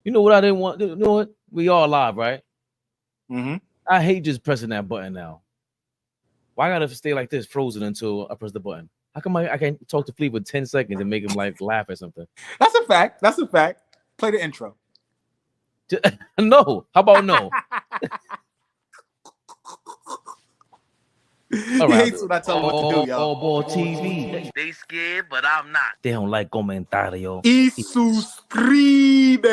You know what I didn't want? You know what? We all live, right? Mm-hmm. I hate just pressing that button now. Why gotta stay like this, frozen until I press the button? How come I can't talk to Flea for 10 seconds and make him like laugh at something? That's a fact. That's a fact. Play the intro. No. How about no? All right. He hates when I tell him what to do, y'all. Boy TV. They scared, but I'm not. They don't like comentario. Y suscribe.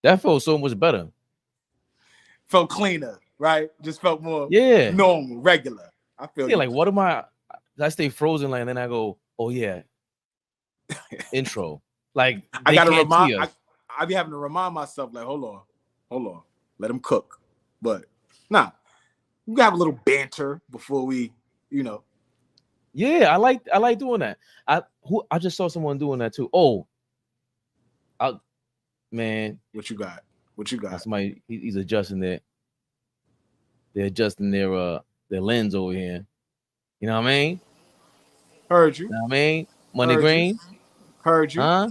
That felt so much better. Felt cleaner, right? Just felt more normal, regular. I feel like, what am I stay frozen like, and then I go, oh yeah, intro. Like, I gotta remind. I be having to remind myself, like, hold on, let him cook. But nah, we have a little banter before we, Yeah, I like doing that. I just saw someone doing that too. Oh, man, what you got? Somebody he's adjusting they're adjusting their lens over here. You know what I mean? Heard you. You know what I mean? Money Green. Heard you. Huh?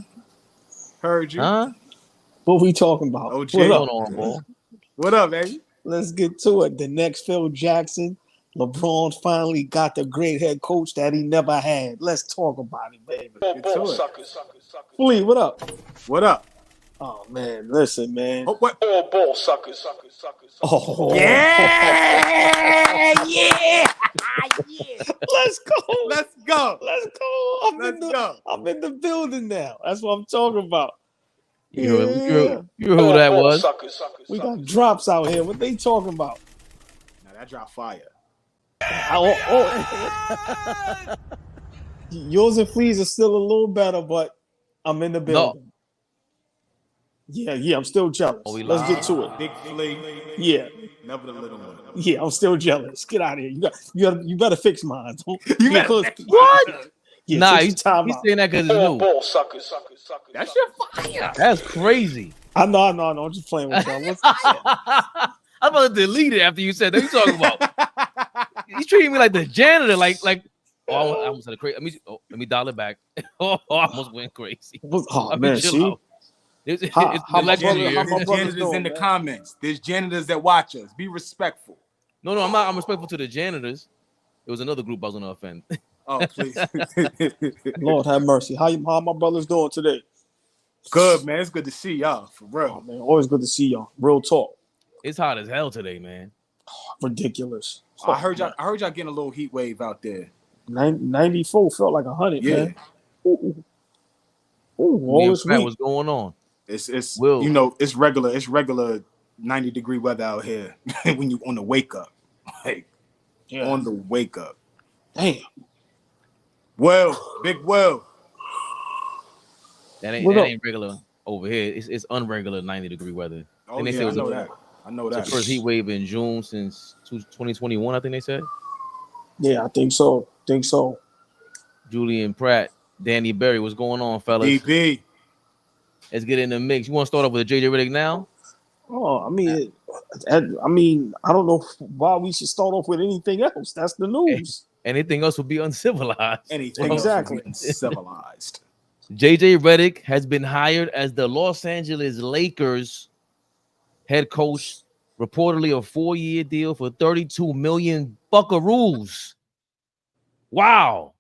Heard you. Huh? What we talking about? OG. What up? On, boy? What up, baby? Let's get to it. The next Phil Jackson. LeBron finally got the great head coach that he never had. Let's talk about it, baby. Suckers. Flea, what up? What up? Oh man, listen, man. Oh, what? Ball suckers. Oh yeah. Let's go. I'm in the building now. That's what I'm talking about. You heard who that was? We got drops out here. What they talking about? Now that drop fire. Yours and Flea's are still a little better, but I'm in the building. No. Yeah, I'm still jealous. Let's get to it. Big Flea. Yeah. Never the little one. Yeah, I'm still jealous. Get out of here. You better fix mine. What? Yeah, nah, he's saying that because it's new. Ball suckers. That shit fire. That's crazy. I know. I'm just playing with y'all. I'm about to delete it after you said that. What you talking about? He's treating me like the janitor. Like. Oh, I almost had a crazy. Let me dial it back. I almost went crazy. Oh man, see. There's janitors in the comments. There's janitors that watch us. Be respectful. No, I'm not. I'm respectful to the janitors. It was another group I was going to offend. Oh, please. Lord have mercy. How my brothers doing today? Good, man. It's good to see y'all. For real. Oh, man. Always good to see y'all. Real talk. It's hot as hell today, man. Ridiculous. I heard y'all getting a little heat wave out there. 94 felt like 100, man. Ooh, what's going on? It's it's regular 90-degree weather out here when you on the wake up. Like on the wake up. Damn. Big Will. That ain't regular over here. It's unregular 90-degree weather. Oh, I know that. I know that. It's the first heat wave in June since 2021, I think they said. Yeah, I think so. Julian Pratt, Danny Berry, what's going on, fellas? DB. Let's get in the mix. You want to start off with JJ Redick now? Oh, I mean, I don't know why we should start off with anything else. That's the news. Anything else would be uncivilized. Exactly. Uncivilized. JJ Redick has been hired as the Los Angeles Lakers head coach, reportedly a 4-year deal for $32 million buckaroos. Wow.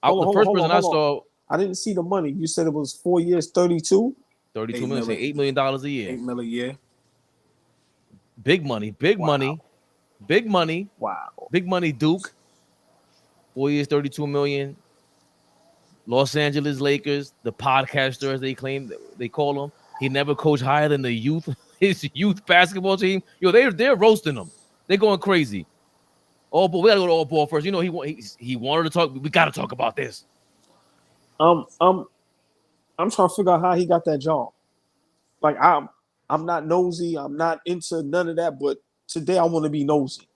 The first person I saw. I didn't see the money. You said it was 4 years, 32? 32 million, $8 million a year. $8 million a year. Big money. Wow. Big money, Duke. 4 years, 32 million. Los Angeles Lakers, the podcaster, as they call him. He never coached higher than his youth basketball team. Yo, they're roasting him. They're going crazy. Oh, but we gotta go to all ball first. You know, he wanted to talk. We gotta talk about this. I'm trying to figure out how he got that job. Like I'm not nosy. I'm not into none of that. But today I want to be nosy.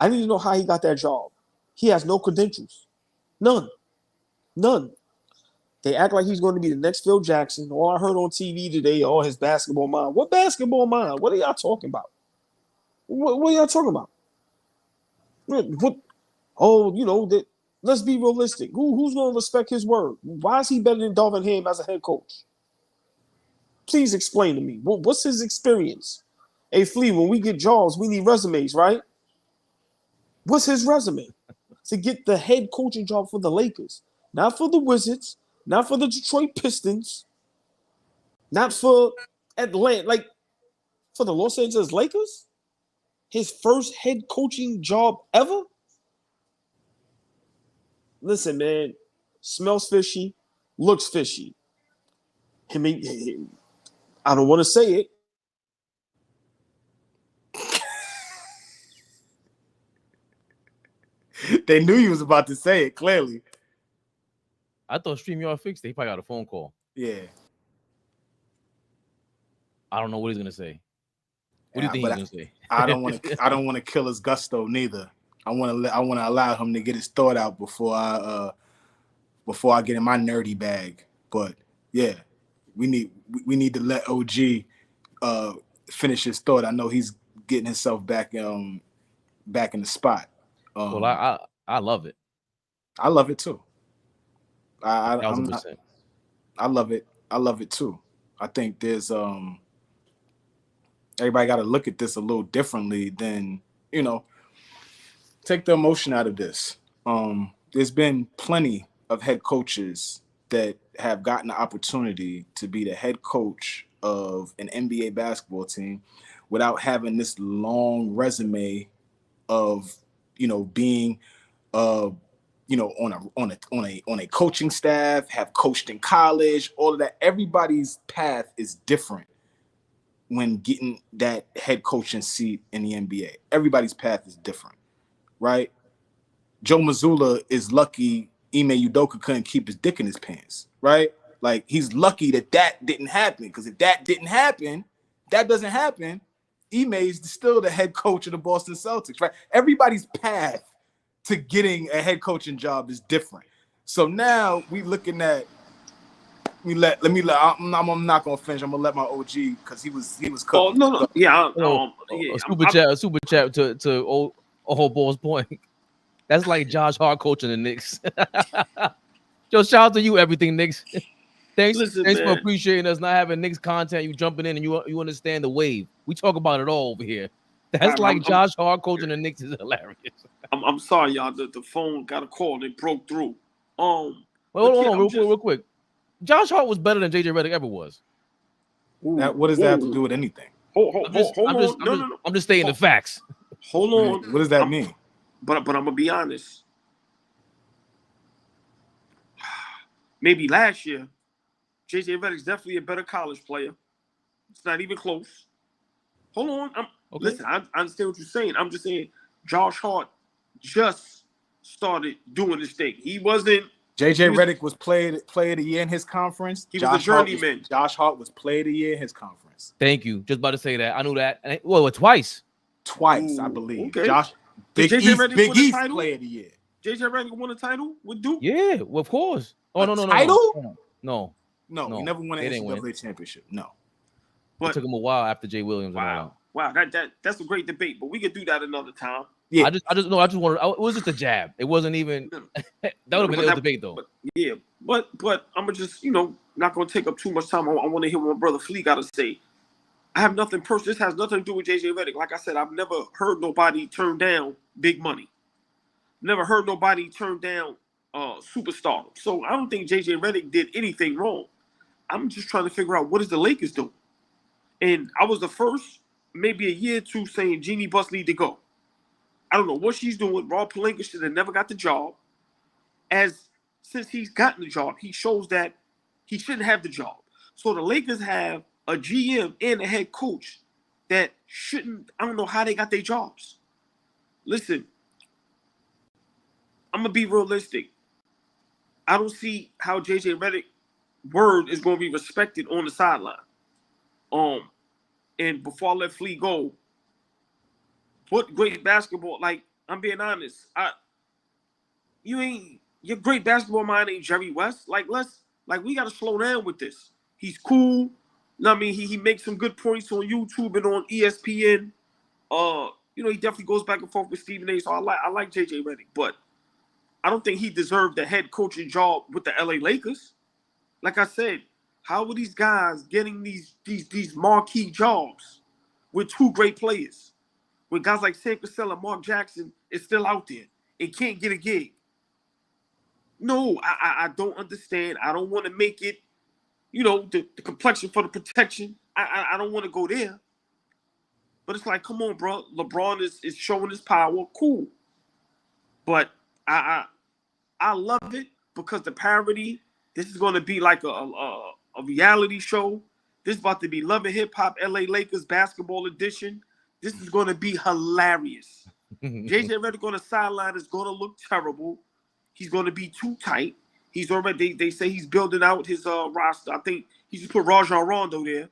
I need to know how he got that job. He has no credentials. None. They act like he's going to be the next Phil Jackson. All I heard on TV today, his basketball mind. What basketball mind? What are y'all talking about? What are y'all talking about? Oh, that. Let's be realistic. Who's going to respect his word? Why is he better than Darvin Ham as a head coach? Please explain to me. What's his experience? Hey, Flea, when we get jobs, we need resumes, right? What's his resume? To get the head coaching job for the Lakers, not for the Wizards, not for the Detroit Pistons, not for Atlanta, like for the Los Angeles Lakers. His first head coaching job ever. Listen, man, smells fishy, looks fishy. I mean, I don't want to say it. They knew you was about to say it, clearly. I thought StreamYard fixed it. He probably got a phone call. Yeah. I don't know what he's gonna say. What do you think he's gonna say? I don't want to kill his gusto neither. I want to allow him to get his thought out before I get in my nerdy bag. But yeah, we need to let OG finish his thought. I know he's getting himself back in the spot. Well, I love it. I love it too. I love it. I love it too. I think there's everybody got to look at this a little differently than, take the emotion out of this. There's been plenty of head coaches that have gotten the opportunity to be the head coach of an NBA basketball team without having this long resume of, being on a coaching staff, have coached in college, all of that. Everybody's path is different when getting that head coaching seat in the NBA. Everybody's path is different, right? Joe Mazzulla is lucky Ime Udoka couldn't keep his dick in his pants, right? Like, he's lucky that didn't happen, because if that doesn't happen, Ime is still the head coach of the Boston Celtics, right? Everybody's path to getting a head coaching job is different. So now we looking at I'm not gonna finish. I'm gonna let my OG, because he was cooking. Oh no, yeah. A super chat to old boy's point. That's like Josh Hart coaching the Knicks. Yo, shout out to you, everything Knicks. Thanks for appreciating us, not having Knicks content. You jumping in and you understand the wave. We talk about it all over here. That's Josh Hart coaching the Knicks is hilarious. I'm sorry, y'all. The phone got a call and it broke through. Hold on, real quick. Josh Hart was better than JJ Redick ever was. What does that have to do with anything? I'm just stating the facts. Hold on. What does that mean? But I'm gonna be honest. Maybe last year, JJ Redick's definitely a better college player. It's not even close. Hold on. Listen, I understand what you're saying. I'm just saying Josh Hart just started doing this thing. He wasn't. Redick was player of the year in his conference. He was a journeyman. Josh Hart was player of the year in his conference. Thank you. Just about to say that. I knew that. Twice. Twice, I believe. Okay. Josh, Big East player of the year. JJ Redick won a title with Duke? Yeah, well, of course. Oh, no. Title? No, he never won an NCAA championship. No. It took him a while after Jay Williams. Wow, that's a great debate, but we could do that another time. Yeah. I just wanted. It was just a jab. It wasn't even. That would have been a debate though. But I'm gonna just not gonna take up too much time. I want to hear what my brother Flea got to say. I have nothing personal. This has nothing to do with JJ Redick. Like I said, I've never heard nobody turn down big money. Never heard nobody turn down superstar. So I don't think JJ Redick did anything wrong. I'm just trying to figure out what is the Lakers doing. And I was the first, maybe a year or two, saying Jeannie Buss need to go. I don't know what she's doing. Rob Pelinka should have never got the job. Since he's gotten the job, he shows that he shouldn't have the job. So the Lakers have a GM and a head coach that shouldn't. I don't know how they got their jobs. Listen, I'm gonna be realistic. I don't see how JJ Redick word is gonna be respected on the sideline. And before I let Flea go, what great basketball? Like, I'm being honest. Your great basketball mind ain't Jerry West. We gotta slow down with this. He's cool. I mean, he makes some good points on YouTube and on ESPN. He definitely goes back and forth with Stephen A. So I like JJ Redick, but I don't think he deserved the head coaching job with the LA Lakers. Like I said, how are these guys getting these marquee jobs with two great players? With guys like Sam Cassell and Mark Jackson is still out there and can't get a gig. No, I don't understand. I don't want to make it, the complexion for the protection. I don't want to go there. But it's like, come on, bro. LeBron is showing his power. Cool. But I love it because the parody, this is going to be like a reality show. This is about to be Love and Hip Hop LA Lakers basketball edition. This is going to be hilarious. JJ Redick on the sideline is going to look terrible. He's going to be too tight. He's already, they say he's building out his roster. I think he just put Rajon Rondo there.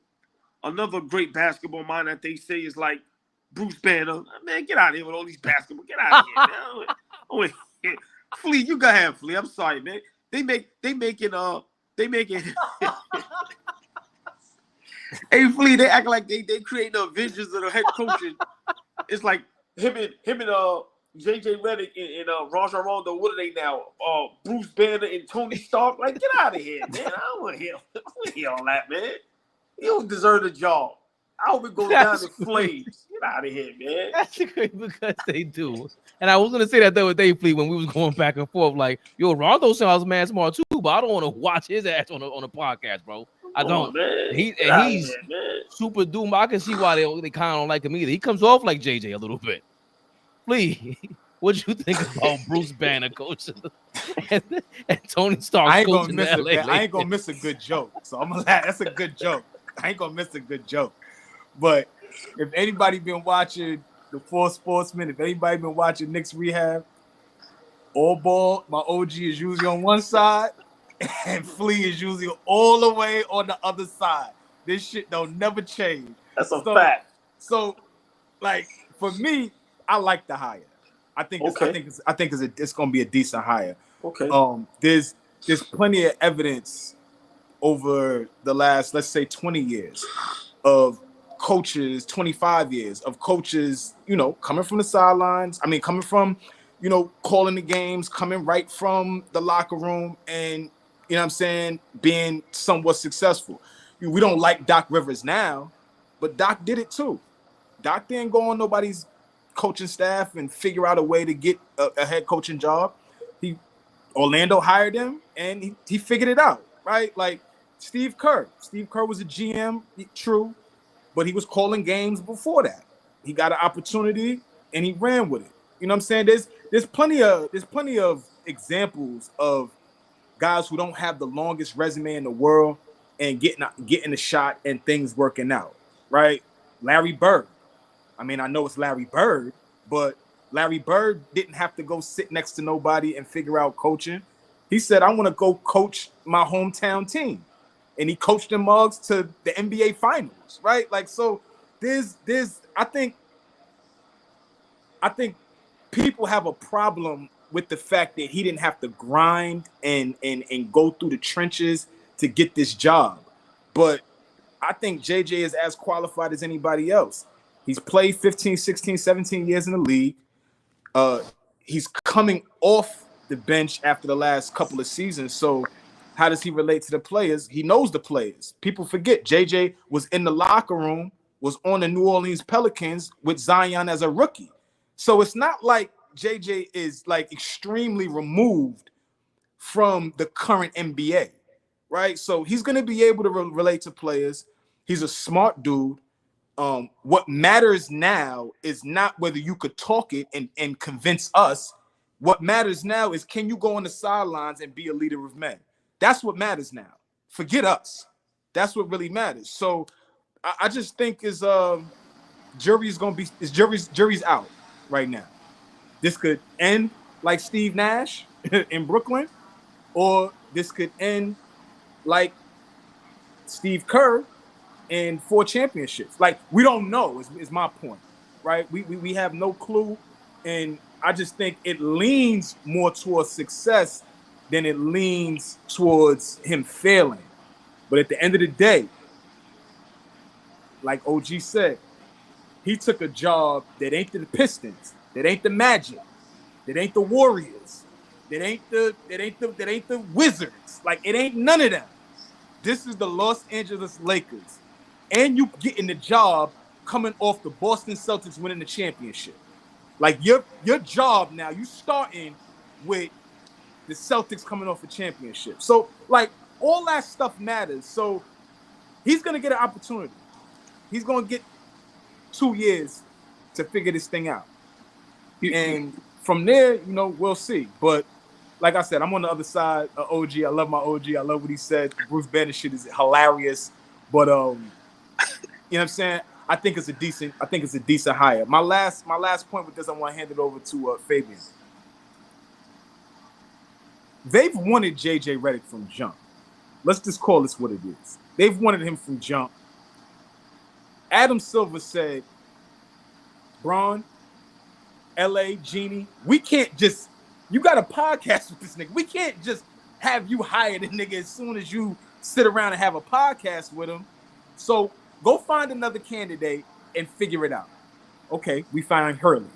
Another great basketball mind that they say is like Bruce Banner. Man, get out of here with all these basketball. Get out of here, man. Oh, Flea, you go ahead, Flea. I'm sorry, man. They making Hey, Flea, they act like they create the Avengers of the head coaching. It's like him and JJ Redick and Rajon Rondo. What are they now? Bruce Banner and Tony Stark. Like, get out of here, man. I don't want to hear all that, man. You don't deserve the job. I hope it goes down in flames. Get out of here, man. That's great because they do. And I was gonna say that the other day, Flea, when we was going back and forth, like, yo, Rondo sounds man smart too, but I don't want to watch his ass on a podcast, bro. I don't. Man. He's Here, man. super doom. I can see why they kind of don't like him either. He comes off like JJ a little bit. Flea, what you think about Bruce Banner coaching and Tony Stark? I ain't gonna miss a good joke. So I'm gonna laugh. That's a good joke. I ain't gonna miss a good joke. But if anybody been watching the Four Sportsmen, if anybody been watching Knicks Rehab, All Ball, my OG is usually on one side, and Flea is usually all the way on the other side. This shit don't never change. That's a fact. So, like, for me, I like the hire. I think it's gonna be a decent hire. Okay. There's plenty of evidence over the last, let's say, 20 years of coaches, 25 years of coaches, coming from the sidelines. I mean, coming from, calling the games, coming right from the locker room, and being somewhat successful. We don't like Doc Rivers now, but Doc did it too. Doc didn't go on nobody's coaching staff and figure out a way to get a head coaching job. Orlando hired him, and he figured it out, right? Like Steve Kerr. Steve Kerr was a GM, true, but he was calling games before that. He got an opportunity, and he ran with it. You know what I'm saying? There's plenty of examples of guys who don't have the longest resume in the world and getting a shot and things working out, right? Larry Bird. I mean, I know it's Larry Bird, but Larry Bird didn't have to go sit next to nobody and figure out coaching. He said, I want to go coach my hometown team. And he coached the Mugs to the NBA Finals, right? Like, so I think people have a problem with the fact that he didn't have to grind and go through the trenches to get this job. But I think JJ is as qualified as anybody else. He's played 15, 16, 17 years in the league. He's coming off the bench after the last couple of seasons. So how does he relate to the players? He knows the players. People forget JJ was in the locker room, was on the New Orleans Pelicans with Zion as a rookie. So it's not like JJ is like extremely removed from the current NBA, right? So he's going to be able to relate to players. He's a smart dude. What matters now is not whether you could talk it and convince us. What matters now is, can you go on the sidelines and be a leader of men? That's what matters now. Forget us. That's what really matters. So I just think jury's out right now. This could end like Steve Nash in Brooklyn, or this could end like Steve Kerr in 4 championships. Like, we don't know is my point, right? We have no clue, and I just think it leans more towards success than it leans towards him failing. But at the end of the day, like OG said, he took a job that ain't the Pistons, that ain't the Magic, that ain't the Warriors. That ain't the Wizards. Like, it ain't none of them. This is the Los Angeles Lakers. And you getting the job coming off the Boston Celtics winning the championship. Like, your job now, you starting with the Celtics coming off a championship. So, like, all that stuff matters. So he's gonna get an opportunity. He's gonna get 2 years to figure this thing out. And from there, we'll see. But like I said, I'm on the other side of OG. I love my OG. I love what he said. The Bruce Banner shit is hilarious. But you know what I'm saying? I think it's a decent hire. My last point with this, I want to hand it over to Fabian. They've wanted JJ Redick from jump. Let's just call this what it is. They've wanted him from jump. Adam Silver said, Bron, LA, Genie, we can't just, you got a podcast with this nigga. We can't just have you hire the nigga as soon as you sit around and have a podcast with him. So go find another candidate and figure it out. Okay, we find Hurley.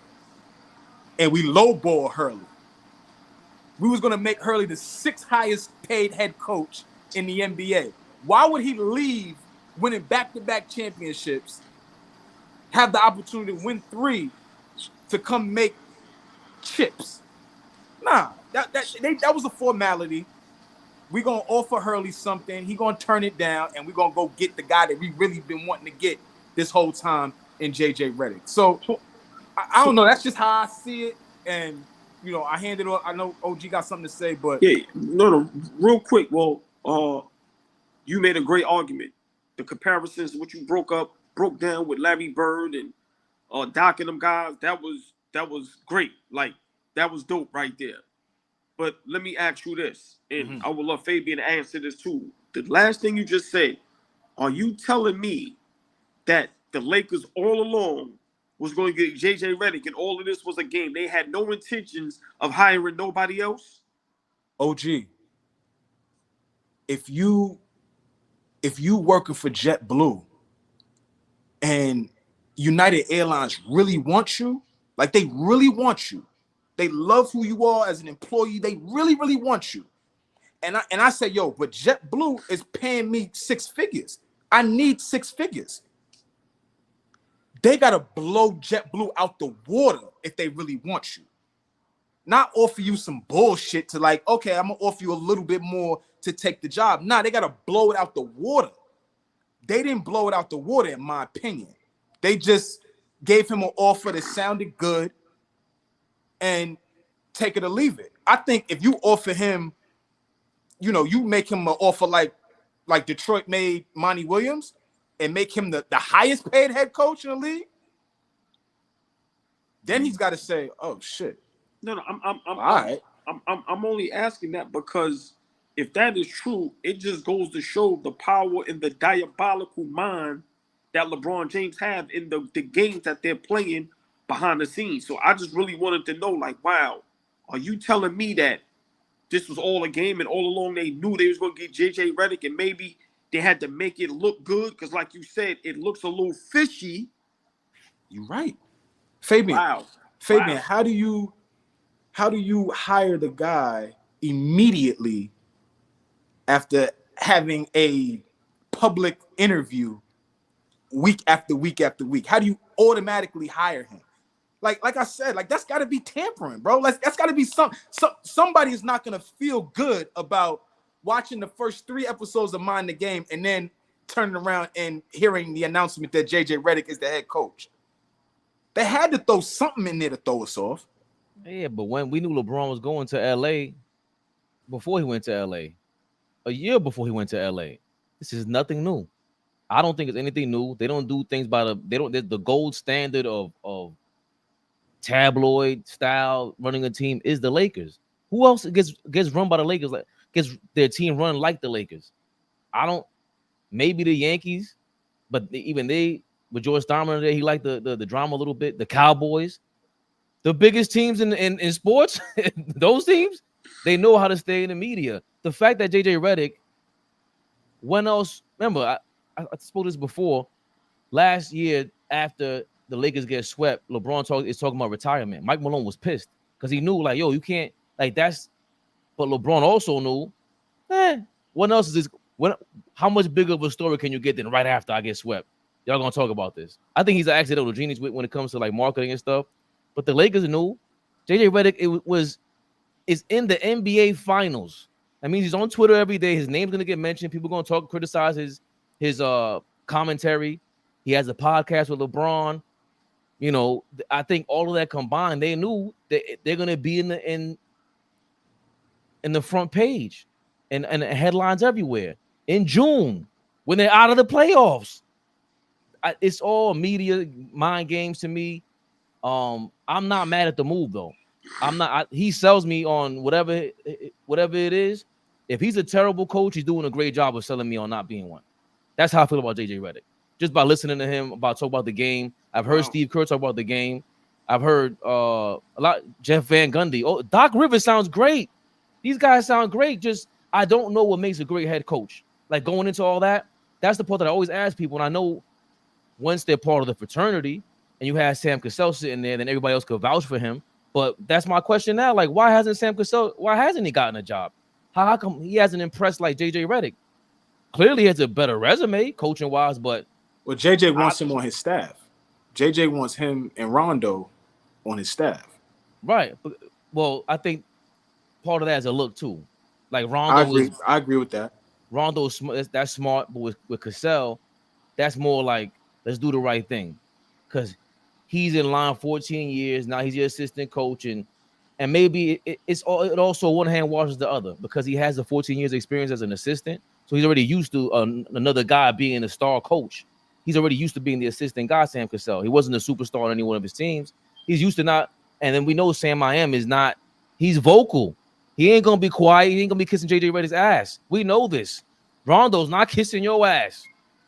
And we lowball Hurley. We was going to make Hurley the 6th highest paid head coach in the NBA. Why would he leave winning back-to-back championships, have the opportunity to win 3 to come make chips? Nah, that was a formality. We're going to offer Hurley something. He's going to turn it down, and we're going to go get the guy that we really been wanting to get this whole time in JJ Redick. So, I don't know. That's just how I see it. And, I hand it off. I know OG got something to say, but... Yeah, no, real quick. Well, you made a great argument. The comparisons, what you broke down with Larry Bird and Doc and them guys, that was great. Like, that was dope right there. But let me ask you this, and I would love Fabian to answer this too. The last thing you just said, are you telling me that the Lakers all along was going to get JJ Redick and all of this was a game? They had no intentions of hiring nobody else? OG, if you working for JetBlue and United Airlines really want you, like they really want you, they love who you are as an employee, they really, really want you. And I say, yo, but JetBlue is paying me 6 figures. I need 6 figures. They got to blow JetBlue out the water if they really want you. Not offer you some bullshit to like, okay, I'm going to offer you a little bit more to take the job. Nah, they got to blow it out the water. They didn't blow it out the water, in my opinion. They just gave him an offer that sounded good and take it or leave it. I think if you offer him, you make him an offer like Detroit made Monty Williams and make him the highest paid head coach in the league, then he's got to say, oh shit. No, I'm all right. I'm only asking that because if that is true, it just goes to show the power and the diabolical mind that LeBron James have in the games that they're playing behind the scenes. So I just really wanted to know, like, wow, are you telling me that this was all a game and all along they knew they was going to get JJ Redick and maybe they had to make it look good? Because like you said, it looks a little fishy. You're right. Fabian, wow. How do you hire the guy immediately after having a public interview week after week after week? How do you automatically hire him? Like I said, like that's got to be tampering, bro. That's got to be somebody is not going to feel good about watching the first 3 episodes of Mind the Game and then turning around and hearing the announcement that JJ Redick is the head coach. They had to throw something in there to throw us off. Yeah, but when we knew LeBron was going to LA before he went to LA, a year before he went to LA, this is nothing new. I don't think it's anything new. They don't do things by the gold standard of tabloid style running a team is the Lakers. Who else gets run by the Lakers? Like gets their team run like the Lakers? Maybe the Yankees, but even they with George Steinbrenner there, he liked the drama a little bit. The Cowboys, the biggest teams in sports, those teams, they know how to stay in the media. The fact that JJ Redick, when else? Remember, I spoke this before. Last year, after the Lakers get swept, LeBron is talking about retirement. Mike Malone was pissed because he knew, like, yo, you can't, like, that's But LeBron also knew, what else is this? How much bigger of a story can you get than right after I get swept? Y'all gonna talk about this. I think he's an accidental genius when it comes to like marketing and stuff. But the Lakers knew JJ Redick is in the NBA Finals. That means he's on Twitter every day. His name's gonna get mentioned. People gonna criticize his commentary. He has a podcast with LeBron. You know, I think all of that combined, they knew that they're gonna be in the front page and headlines everywhere in June when they're out of the playoffs. It's all media mind games to me. I'm not mad at the move though. I'm not. He sells me on whatever it is. If he's a terrible coach, he's doing a great job of selling me on not being one. That's how I feel about JJ Redick. Just by listening to him talk about the game. I've heard Steve Kerr talk about the game. I've heard a lot Jeff Van Gundy. Oh, Doc Rivers sounds great. These guys sound great. Just I don't know what makes a great head coach. Like going into all that, that's the part that I always ask people. And I know once they're part of the fraternity and you have Sam Cassell sitting there, then everybody else could vouch for him. But that's my question now. Like, why hasn't he gotten a job? How come he hasn't impressed like JJ Redick? Clearly he has a better resume coaching wise, but JJ wants him on his staff. JJ wants him and Rondo on his staff. Right. Well, I think part of that is a look too. Like Rondo, I agree with that. Rondo's that's smart, but with Cassell, that's more like let's do the right thing, because he's in line 14 years now. He's your assistant coach, and maybe it also one hand washes the other because he has the 14 years experience as an assistant, so he's already used to another guy being a star coach. He's already used to being the assistant guy, Sam Cassell. He wasn't a superstar on any one of his teams. He's used to not, and then we know Sam I.M. is not. He's vocal. He ain't gonna be quiet. He ain't gonna be kissing JJ Redick's ass. We know this. Rondo's not kissing your ass.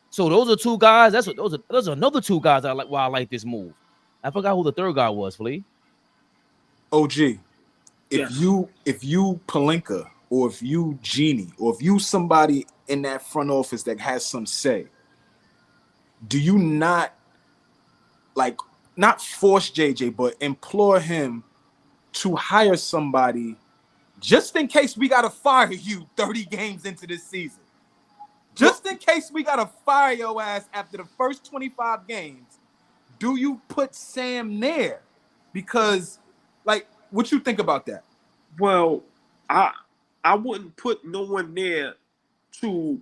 So those are two guys. Those are another two guys I like. Why I like this move. I forgot who the third guy was, Flea. OG, if you Pelinka, or if you Genie, or if you somebody in that front office that has some say, do you not force JJ, but implore him to hire somebody just in case we gotta fire you 30 games into this season? Just in case we gotta fire your ass after the first 25 games, do you put Sam there? Because, what you think about that? Well, I wouldn't put no one there to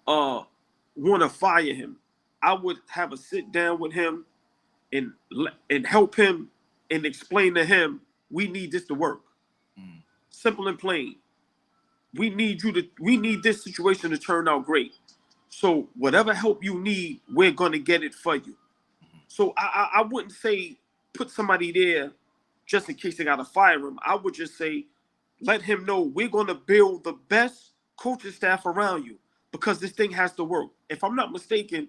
want to fire him. I would have a sit down with him and help him and explain to him we need this to work. Simple and plain. We need this situation to turn out great. So whatever help you need, we're gonna get it for you. So I wouldn't say put somebody there just in case they gotta fire him. I would just say let him know we're gonna build the best coaching staff around you because this thing has to work. If I'm not mistaken,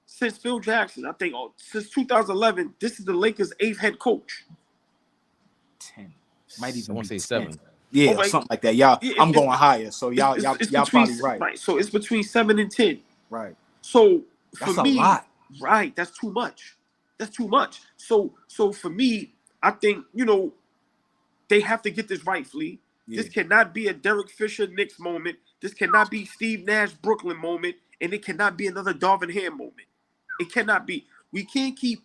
since Phil Jackson, I think since 2011, this is the Lakers' 8th head coach. 10, might even want to say 10. 7. Yeah, something like that. Y'all, I'm going higher, so y'all probably right. Right. So it's between 7 and 10. Right. So for that's me, a lot. Right, that's too much. So for me, I think they have to get this right, Flea. Yeah. This cannot be a Derek Fisher Knicks moment. This cannot be Steve Nash Brooklyn moment, and it cannot be another Darvin Ham moment. It cannot be. We can't keep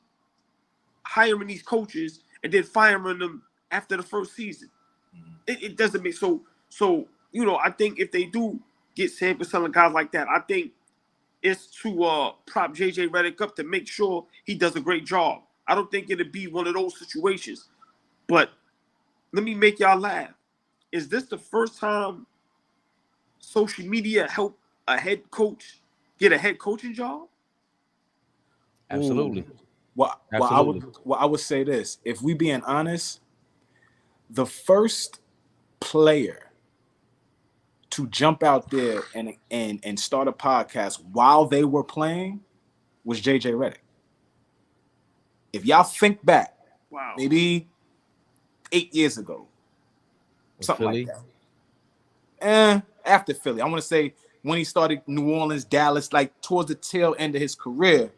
hiring these coaches and then firing them after the first season. It doesn't make so. I think if they do get Sam Cassell and guys like that, I think it's to prop JJ Redick up to make sure he does a great job. I don't think it'd be one of those situations. But let me make y'all laugh. Is this the first time social media helped a head coach get a head coaching job? Absolutely. Well, I would say this. If we being honest, the first player to jump out there and start a podcast while they were playing was JJ Redick. If y'all think back, maybe 8 years ago, something Philly? like that. After Philly, I want to say when he started New Orleans, Dallas, like towards the tail end of his career,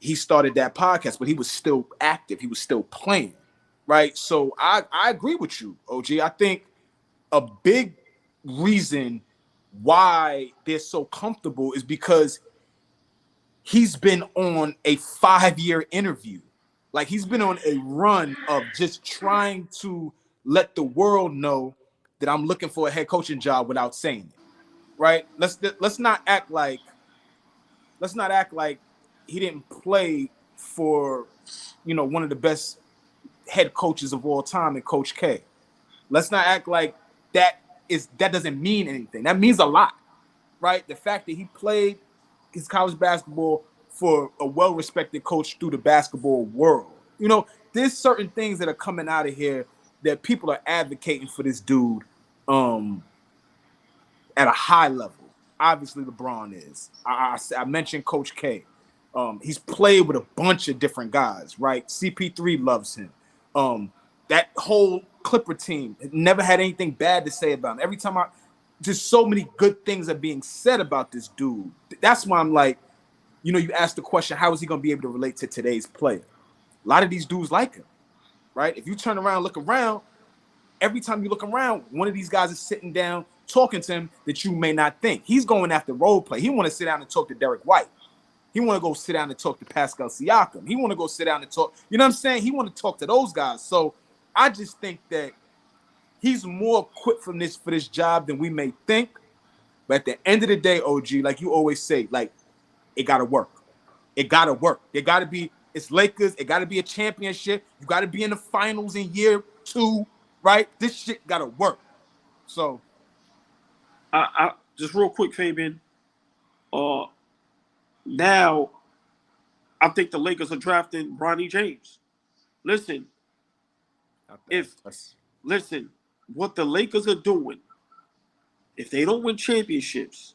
he started that podcast, but he was still active. He was still playing, right? So I agree with you, OG. I think a big reason why they're so comfortable is because he's been on a 5-year interview. Like he's been on a run of just trying to let the world know that I'm looking for a head coaching job without saying it. Right? Let's not act like he didn't play for, one of the best head coaches of all time in Coach K. Let's not act like that doesn't mean anything. That means a lot, right? The fact that he played his college basketball for a well-respected coach through the basketball world. There's certain things that are coming out of here that people are advocating for this dude at a high level. Obviously, LeBron is. I mentioned Coach K. He's played with a bunch of different guys, right? CP3 loves him. That whole Clipper team never had anything bad to say about him. Every time just so many good things are being said about this dude. That's why I'm like, you ask the question, how is he going to be able to relate to today's player? A lot of these dudes like him, right? If you turn around and look around, every time you look around, one of these guys is sitting down talking to him that you may not think. He's going after role play. He want to sit down and talk to Derek White. He want to go sit down and talk to Pascal Siakam. He want to go sit down and talk. You know what I'm saying? He want to talk to those guys. So I just think that he's more equipped for this job than we may think. But at the end of the day, OG, like you always say, like, it got to work. It got to work. It got to be, it's Lakers. It got to be a championship. You got to be in the finals in year 2, right? This shit got to work. So. I just real quick, Fabian. Now, I think the Lakers are drafting Bronny James. Listen, what the Lakers are doing, if they don't win championships,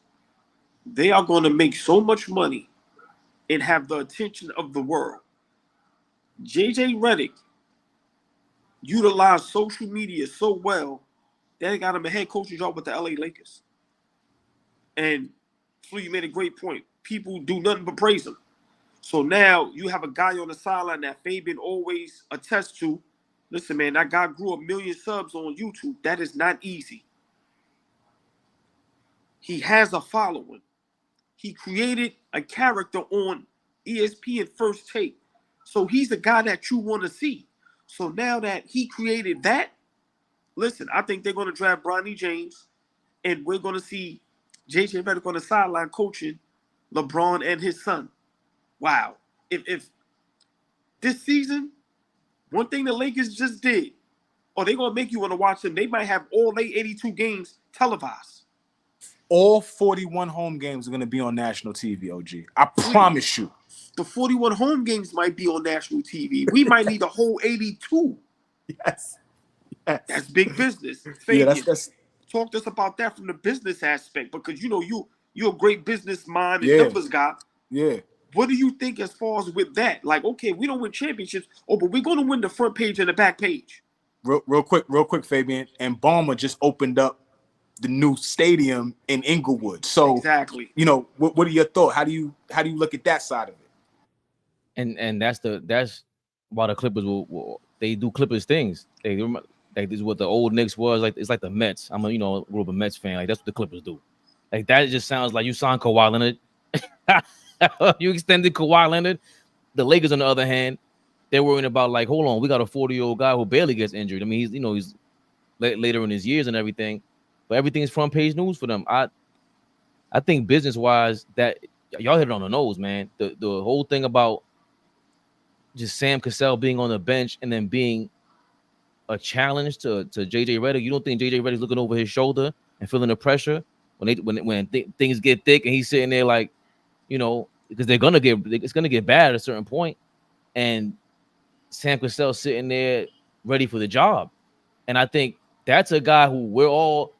they are going to make so much money and have the attention of the world. JJ Redick utilized social media so well that they got him a head coaching job with the LA Lakers. And Flew, you made a great point. People do nothing but praise him. So now you have a guy on the sideline that Fabian always attests to. Listen, man, that guy grew 1 million subs on YouTube. That is not easy. He has a following. He created a character on ESPN First Take. So he's the guy that you want to see. So now that he created that, listen, I think they're going to draft Bronny James, and we're going to see JJ Redick on the sideline coaching LeBron and his son. Wow. If this season, one thing the Lakers just did, or they're going to make you want to watch them, they might have all their 82 games televised. All 41 home games are going to be on national TV, OG. I promise you. The 41 home games might be on national TV. We might need a whole 82. Yes. That's big business. Fabian, that's talk to us about that from the business aspect, because you're a great business mind and numbers guy. Yeah. What do you think as far as with that? Like, okay, we don't win championships, but we're going to win the front page and the back page. Real quick, Fabian. And Balmer just opened up the new stadium in Inglewood. So exactly. What are your thoughts? How do you look at that side of it? And that's why the Clippers they do Clippers things. Like this is what the old Knicks was like. It's like the Mets. I'm grew up a Mets fan. Like that's what the Clippers do. Like that just sounds like you signed Kawhi Leonard. You extended Kawhi Leonard. The Lakers, on the other hand, they're worrying about like, hold on, we got a 40-year-old guy who barely gets injured. I mean, he's later in his years and everything, but everything's front page news for them. I think business wise, that y'all hit it on the nose, man. The whole thing about just Sam Cassell being on the bench and then being a challenge to JJ Redick. You don't think JJ Redick's looking over his shoulder and feeling the pressure when things get thick and he's sitting there like, because it's gonna get bad at a certain point, and Sam Cassell sitting there ready for the job. And I think that's a guy who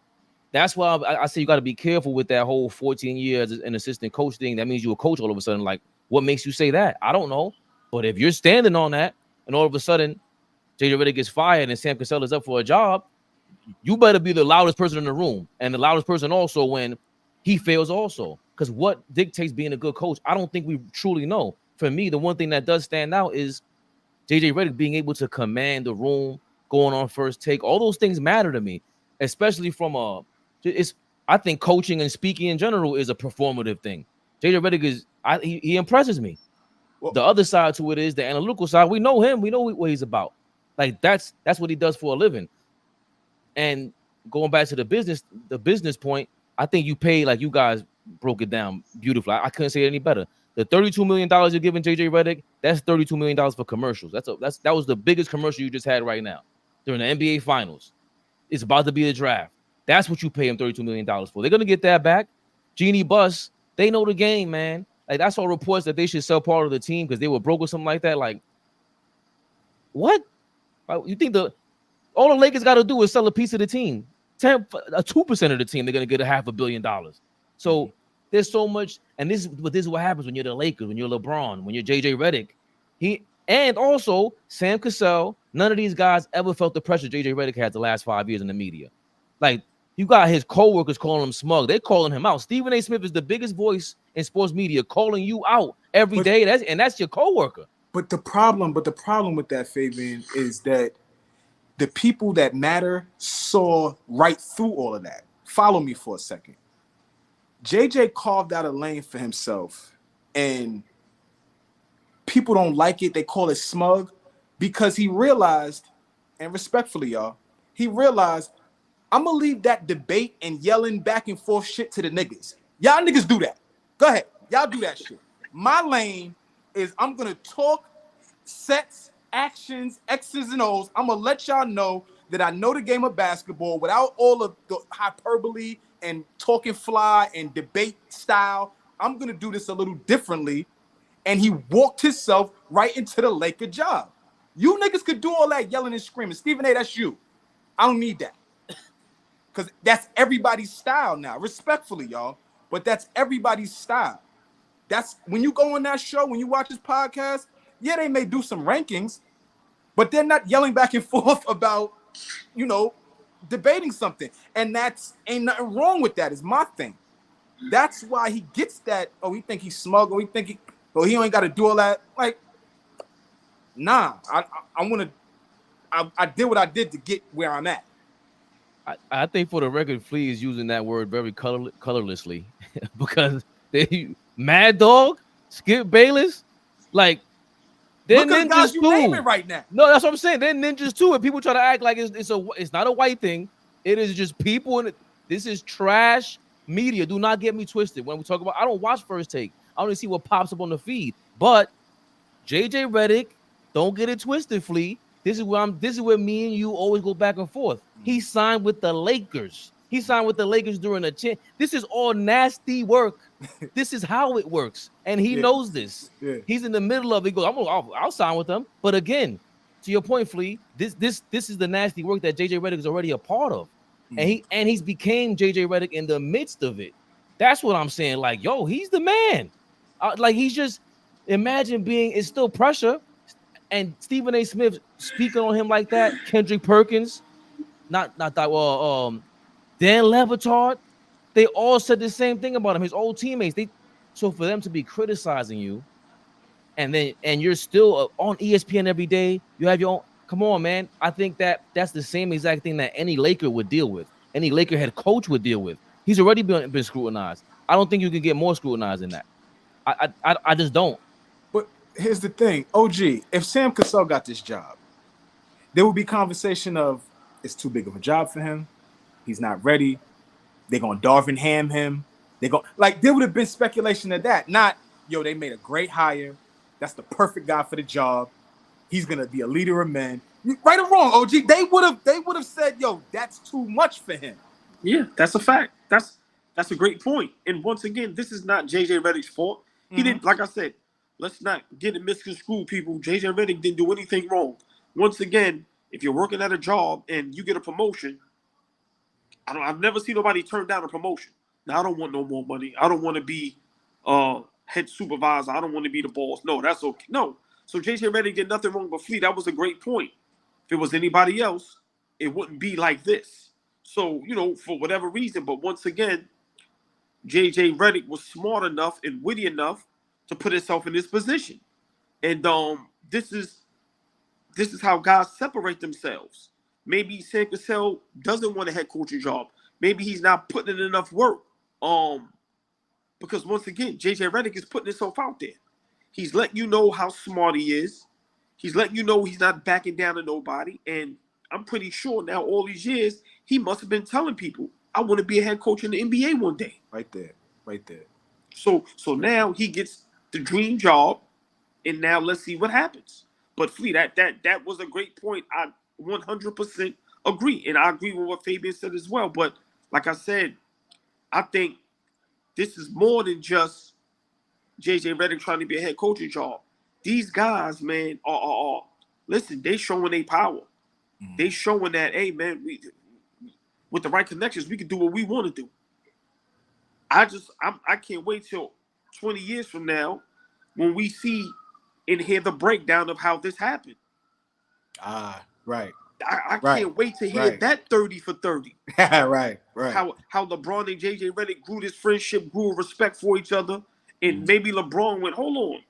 that's why I say you got to be careful with that whole 14 years as an assistant coach thing. That means you're a coach all of a sudden. Like, what makes you say that? I don't know. But if you're standing on that and all of a sudden JJ Redick gets fired and Sam Cassell is up for a job, you better be the loudest person in the room and the loudest person also when he fails also. Because what dictates being a good coach, I don't think we truly know. For me, the one thing that does stand out is JJ Redick being able to command the room, going on first take. All those things matter to me. especially from it's. I think coaching and speaking in general is a performative thing. JJ Redick he impresses me. Well, The other side to it is the analytical side. We know him. We know what he's about. Like that's what he does for a living. And going back to the business point, I think you pay, like you guys broke it down beautifully. I couldn't say it any better. The $32 million you're giving JJ Redick, that's $32 million for commercials. That was the biggest commercial you just had right now during the NBA Finals. It's about to be the draft. That's what you pay him $32 million for. They're gonna get that back. Genie Bus, they know the game, man. Like that's all reports that they should sell part of the team because they were broke or something like that. Like, what? You think all the Lakers got to do is sell a piece of the team, 2% of the team, they're gonna get $500 million. So there's so much, and this is what happens when you're the Lakers, when you're LeBron, when you're JJ Redick. And also Sam Cassell. None of these guys ever felt the pressure JJ Redick had the last 5 years in the media. Like you got his co-workers calling him smug. They're calling him out. Stephen A. Smith is the biggest voice in sports media, calling you out every day. That's your co-worker. But the problem with that, Fabian, is that the people that matter saw right through all of that. Follow me for a second. JJ carved out a lane for himself, and people don't like it. They call it smug because he realized, and respectfully, y'all, he realized, I'm going to leave that debate and yelling back and forth shit to the niggas. Y'all niggas do that. Go ahead. Y'all do that shit. My lane is I'm going to talk sets, actions, X's and O's. I'm going to let y'all know that I know the game of basketball without all of the hyperbole and talking fly and debate style. I'm going to do this a little differently. And he walked himself right into the Laker job. You niggas could do all that yelling and screaming. Stephen A., that's you. I don't need that. Because that's everybody's style now. Respectfully, y'all. But that's everybody's style. That's when you go on that show, when you watch this podcast, yeah, they may do some rankings, but they're not yelling back and forth about, debating something. And ain't nothing wrong with that, is my thing. That's why he gets that, he think he's smug, or he ain't got to do all that. Like, nah, I did what I did to get where I'm at. I think for the record, Flea is using that word very colorlessly because Mad Dog, Skip Bayless, like they're ninjas you too. name it right now. No, that's what I'm saying. They're ninjas too, and people try to act like it's not a white thing. It is just people, and this is trash media. Do not get me twisted. When we talk about, I don't watch First Take. I only see what pops up on the feed. But JJ Redick, don't get it twisted, Flea. This is where me and you always go back and forth. He signed with the Lakers. He signed with the Lakers during a chance. This is all nasty work. This is how it works, and he knows this. Yeah. He's in the middle of it. He goes, I'll sign with them. But again, to your point, Flea, this is the nasty work that JJ Redick is already a part of, and he's became JJ Redick in the midst of it. That's what I'm saying. Like, yo, he's the man. Like he's just imagine it's still pressure. And Stephen A. Smith speaking on him like that, Kendrick Perkins, not that. Dan Lebatard, they all said the same thing about him. His old teammates. So for them to be criticizing you, and you're still on ESPN every day, you have your own. Come on, man. I think that's the same exact thing that any Laker would deal with. Any Laker head coach would deal with. He's already been scrutinized. I don't think you can get more scrutinized than that. I just don't. But here's the thing, OG, if Sam Cassell got this job, there would be conversation of it's too big of a job for him. He's not ready. They're going to Darvin Ham him. There would have been speculation of that. Not, they made a great hire. That's the perfect guy for the job. He's going to be a leader of men. Right or wrong, OG, they would have said, that's too much for him. Yeah, that's a fact. That's a great point. And once again, this is not JJ Redick's fault. He didn't, like I said, let's not get it misconstrued, people. JJ Redick didn't do anything wrong. Once again, if you're working at a job and you get a promotion, I've never seen nobody turn down a promotion. Now, I don't want no more money. I don't want to be head supervisor. I don't want to be the boss. No, that's okay. No. So JJ Redick did nothing wrong but Flea. That was a great point. If it was anybody else, it wouldn't be like this. So, for whatever reason, but once again, JJ Redick was smart enough and witty enough to put himself in this position. And this is how guys separate themselves. maybe Sam Cassell doesn't want a head coaching job. Maybe he's not putting in enough work. Because once again, JJ Redick is putting himself out there. He's letting you know how smart he is. He's letting you know he's not backing down to nobody. And I'm pretty sure now all these years, he must have been telling people, I want to be a head coach in the NBA one day. Right there. So now he gets the dream job, and now let's see what happens. But Flea, that was a great point. I 100% agree. And I agree with what Fabian said as well. But like I said, I think this is more than just JJ Redick trying to be a head coaching job. These guys, man, are listen, they showing their power. They showing that, hey, man, we with the right connections, we can do what we want to do. I can't wait till 20 years from now when we see and hear the breakdown of how this happened. Right. I can't wait to hear that 30 for 30. right. How LeBron and JJ Redick grew this friendship, grew a respect for each other, and maybe LeBron went, hold on,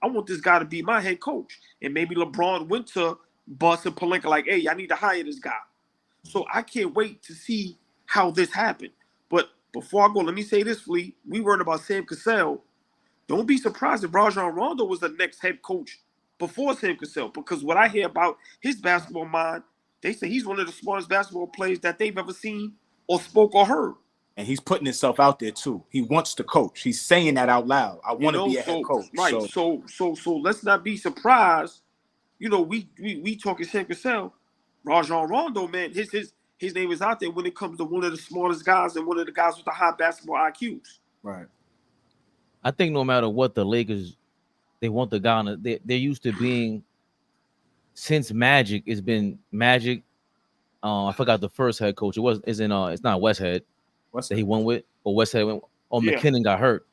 I want this guy to be my head coach. And maybe LeBron went to Bus and Pelinka like, hey, I need to hire this guy. So I can't wait to see how this happened. But before I go, let me say this, Flea. We worried about Sam Cassell. Don't be surprised if Rajon Rondo was the next head coach before Sam Cassell, because what I hear about his basketball mind, they say he's one of the smartest basketball players that they've ever seen or spoke or heard. And he's putting himself out there too. He wants to coach. He's saying that out loud. I want to be a head coach. Right. So let's not be surprised. You know, we talking Sam Cassell, Rajon Rondo, man. His name is out there when it comes to one of the smartest guys and one of the guys with the high basketball IQs. Right. I think no matter what the Lakers, they want the guy on they're used to being, since Magic, it's been Magic. I forgot the first head coach. It's not Westhead that he went with, or Westhead went, or McKinnon got hurt.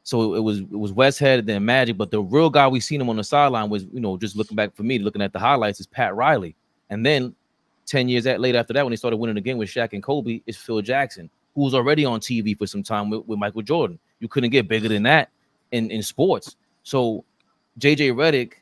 So it was Westhead and then Magic. But the real guy we seen him on the sideline was, just looking back for me, looking at the highlights, is Pat Riley. And then 10 years later after that, when they started winning again with Shaq and Kobe, is Phil Jackson, who was already on TV for some time with Michael Jordan. You couldn't get bigger than that in sports. So JJ Redick,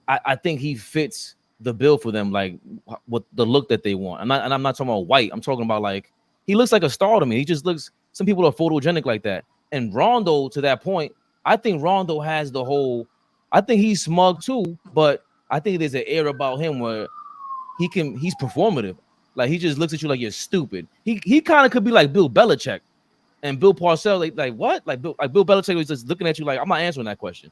I think he fits the bill for them, like what the look that they want. And I'm not talking about white. I'm talking about, like, he looks like a star to me. He just looks, some people are photogenic like that. And Rondo, to that point, I think Rondo has the whole, I think he's smug too, but I think there's an air about him where he's performative. Like, he just looks at you like you're stupid. He kind of could be like Bill Belichick and Bill Parcells, like what? Like Bill Belichick was just looking at you like, I'm not answering that question.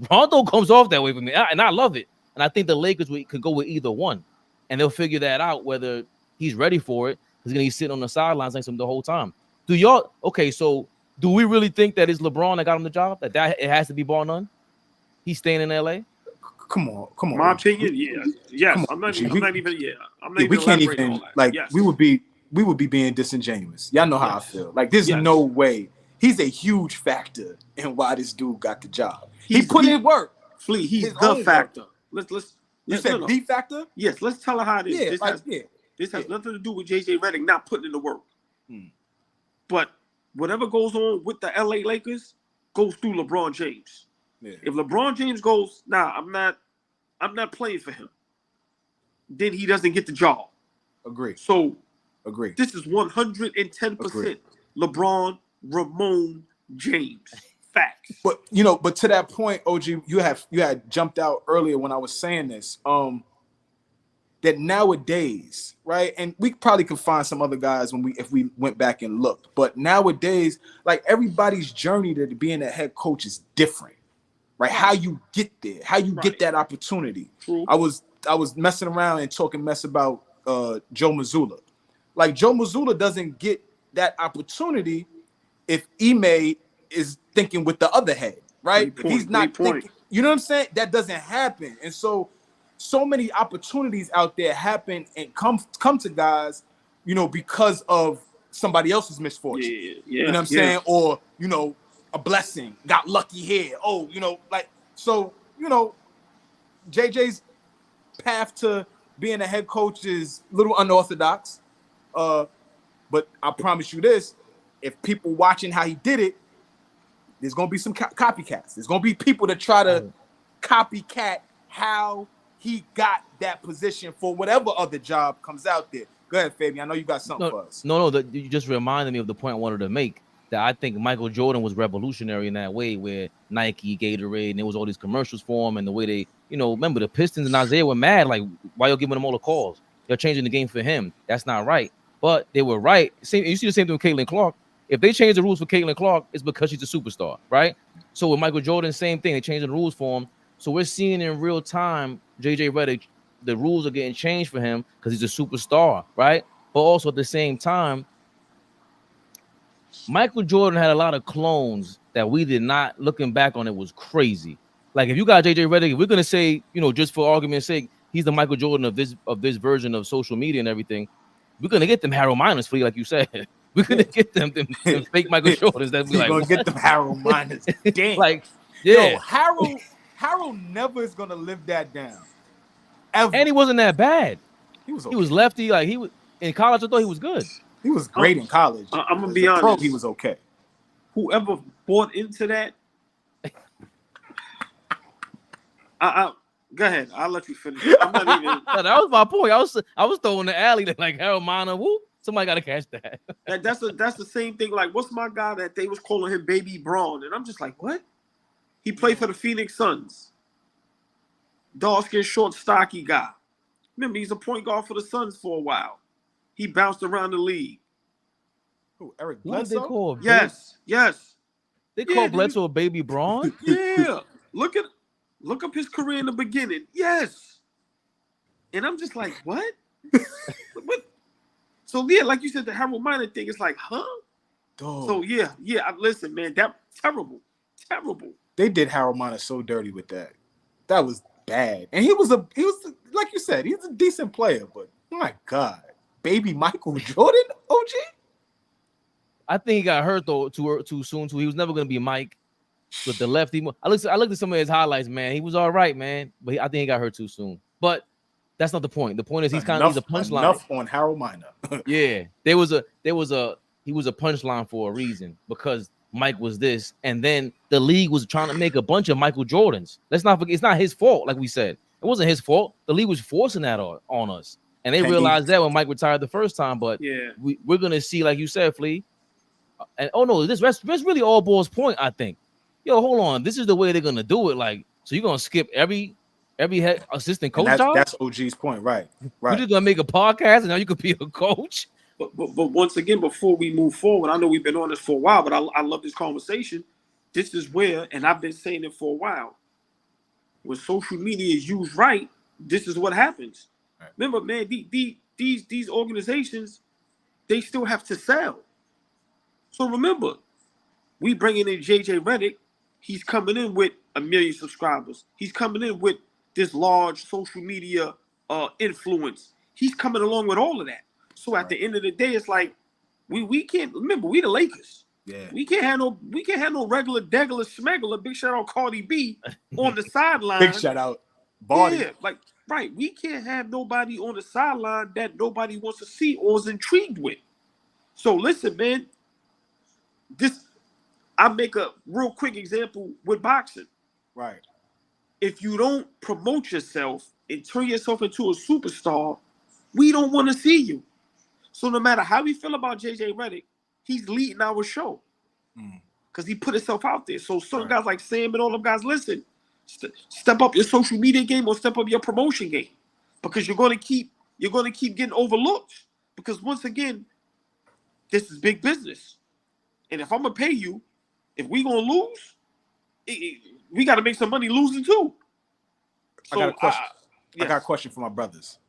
Rondo comes off that way for me, and I love it. And I think the Lakers could go with either one, and they'll figure that out whether he's ready for it. He's gonna be sitting on the sidelines like the whole time. So do we really think that it's LeBron that got him the job? That it has to be bar none? He's staying in LA? Come on. My opinion, yes. I'm not even. We can't even, like, yes. we would be being disingenuous. Y'all know how I feel. Like, there's no way. He's a huge factor in why this dude got the job. He put in work. Flea, he's the factor. Let's you said the factor? Yes, let's tell her how it is. This has nothing to do with JJ Redick not putting in the work. But whatever goes on with the LA Lakers goes through LeBron James. Yeah. If LeBron James goes, I'm not playing for him, then he doesn't get the job. Agree. So agree. This is 110% LeBron Ramon James. Facts. But but to that point, OG, you had jumped out earlier when I was saying this. That nowadays, right? And we probably could find some other guys if we went back and looked. But nowadays, like, everybody's journey to being a head coach is different. Right? How you get there, how you get that opportunity. True. I was messing around and talking mess about Joe Mazzulla. Like, Joe Mazzulla doesn't get that opportunity if Ime is thinking with the other head, right? If he's not thinking, you know what I'm saying? That doesn't happen. And so many opportunities out there happen and come to guys, because of somebody else's misfortune. You know what I'm saying? Or, a blessing, got lucky here. Oh, JJ's path to being a head coach is a little unorthodox. But I promise you this, if people watching how he did it, there's going to be some copycats. There's going to be people that try to copycat how he got that position for whatever other job comes out there. Go ahead, Fabian. I know you got something for us. No, you just reminded me of the point I wanted to make. That I think Michael Jordan was revolutionary in that way, where Nike, Gatorade, and there was all these commercials for him, and the way they, remember the Pistons and Isaiah were mad, like, why y'all giving him all the calls? You're changing the game for him. That's not right. But they were right. You see the same thing with Caitlin Clark. If they change the rules for Caitlin Clark, it's because she's a superstar, right? So with Michael Jordan, same thing. They changed the rules for him. So we're seeing in real time, JJ Redick, the rules are getting changed for him because he's a superstar, right? But also at the same time, Michael Jordan had a lot of clones that we did not, looking back on it, was crazy. Like if you got JJ Redick, we're gonna say, just for argument's sake, he's the Michael Jordan of this version of social media and everything. We're gonna get them Harold Miners for you, like you said. We're gonna get them fake Michael Jordans that we like. Gonna get them Harold Miners. Damn. Like, yeah. Yo, Harold never is gonna live that down. Ever. And he wasn't that bad. He was lefty. Like he was in college. I thought he was good. He was great in college. I'm gonna be honest. Pro, he was okay. Whoever bought into that, go ahead. I'll let you finish. I'm not even. No, that was my point. I was throwing the alley that like Harold Miner. Whoop! Somebody got to catch that. That's the same thing. Like, what's my guy that they was calling him Baby Braun, and I'm just like, what? He played for the Phoenix Suns. Dark-skinned, short, stocky guy. Remember, he's a point guard for the Suns for a while. He bounced around the league. Who, Eric What did they Bledsoe? call? Yes. They called Bledsoe a baby Braun. Yeah. Look up his career in the beginning. Yes. And I'm just like, what? What? So yeah, like you said, the Harold Miner thing is like, huh? Dog. So yeah. Listen, man, that terrible. They did Harold Miner so dirty with that. That was bad. And he was like you said, he's a decent player, but my God, baby Michael Jordan, OG. I think he got hurt though too soon too. He was never gonna be Mike with the lefty. I looked at some of his highlights, man. He was all right, man, but I think he got hurt too soon. But that's not the point. The point is he's a punchline. Enough on Harold Miner. Yeah, he was a punchline for a reason because Mike was this, and then the league was trying to make a bunch of Michael Jordans. Let's not forget, it's not his fault. Like we said, it wasn't his fault. The league was forcing that on us, and they realized that when Mike retired the first time. But yeah, we're gonna see, like you said, Flea. And that's really all Ball's point. I think. Yo, hold on. This is the way they're gonna do it. Like, so you're gonna skip every head assistant coach job? That's OG's point, right? You're just gonna make a podcast and now you could be a coach. But once again, before we move forward, I know we've been on this for a while, but I love this conversation. This is where, and I've been saying it for a while, when social media is used right, this is what happens. Right. Remember, man, these organizations, they still have to sell. So remember, we bringing in JJ Redick. He's coming in with 1 million subscribers. He's coming in with this large social media influence. He's coming along with all of that. So at the end of the day, it's like we can't remember we the Lakers. Yeah. We can't have no regular degular schmegular. Big shout out Cardi B on the sideline. Big shout out Barty. Yeah, like right. We can't have nobody on the sideline that nobody wants to see or is intrigued with. So listen, man. I make a real quick example with boxing. Right. If you don't promote yourself and turn yourself into a superstar, we don't want to see you. So no matter how we feel about JJ Redick, he's leading our show because he put himself out there. So some guys like Sam and all them guys, listen, step up your social media game or step up your promotion game because you're going to keep getting overlooked because once again, this is big business. And if I'm going to pay you, if we going to lose, we got to make some money losing too. So, I got a question. I got a question for my brothers.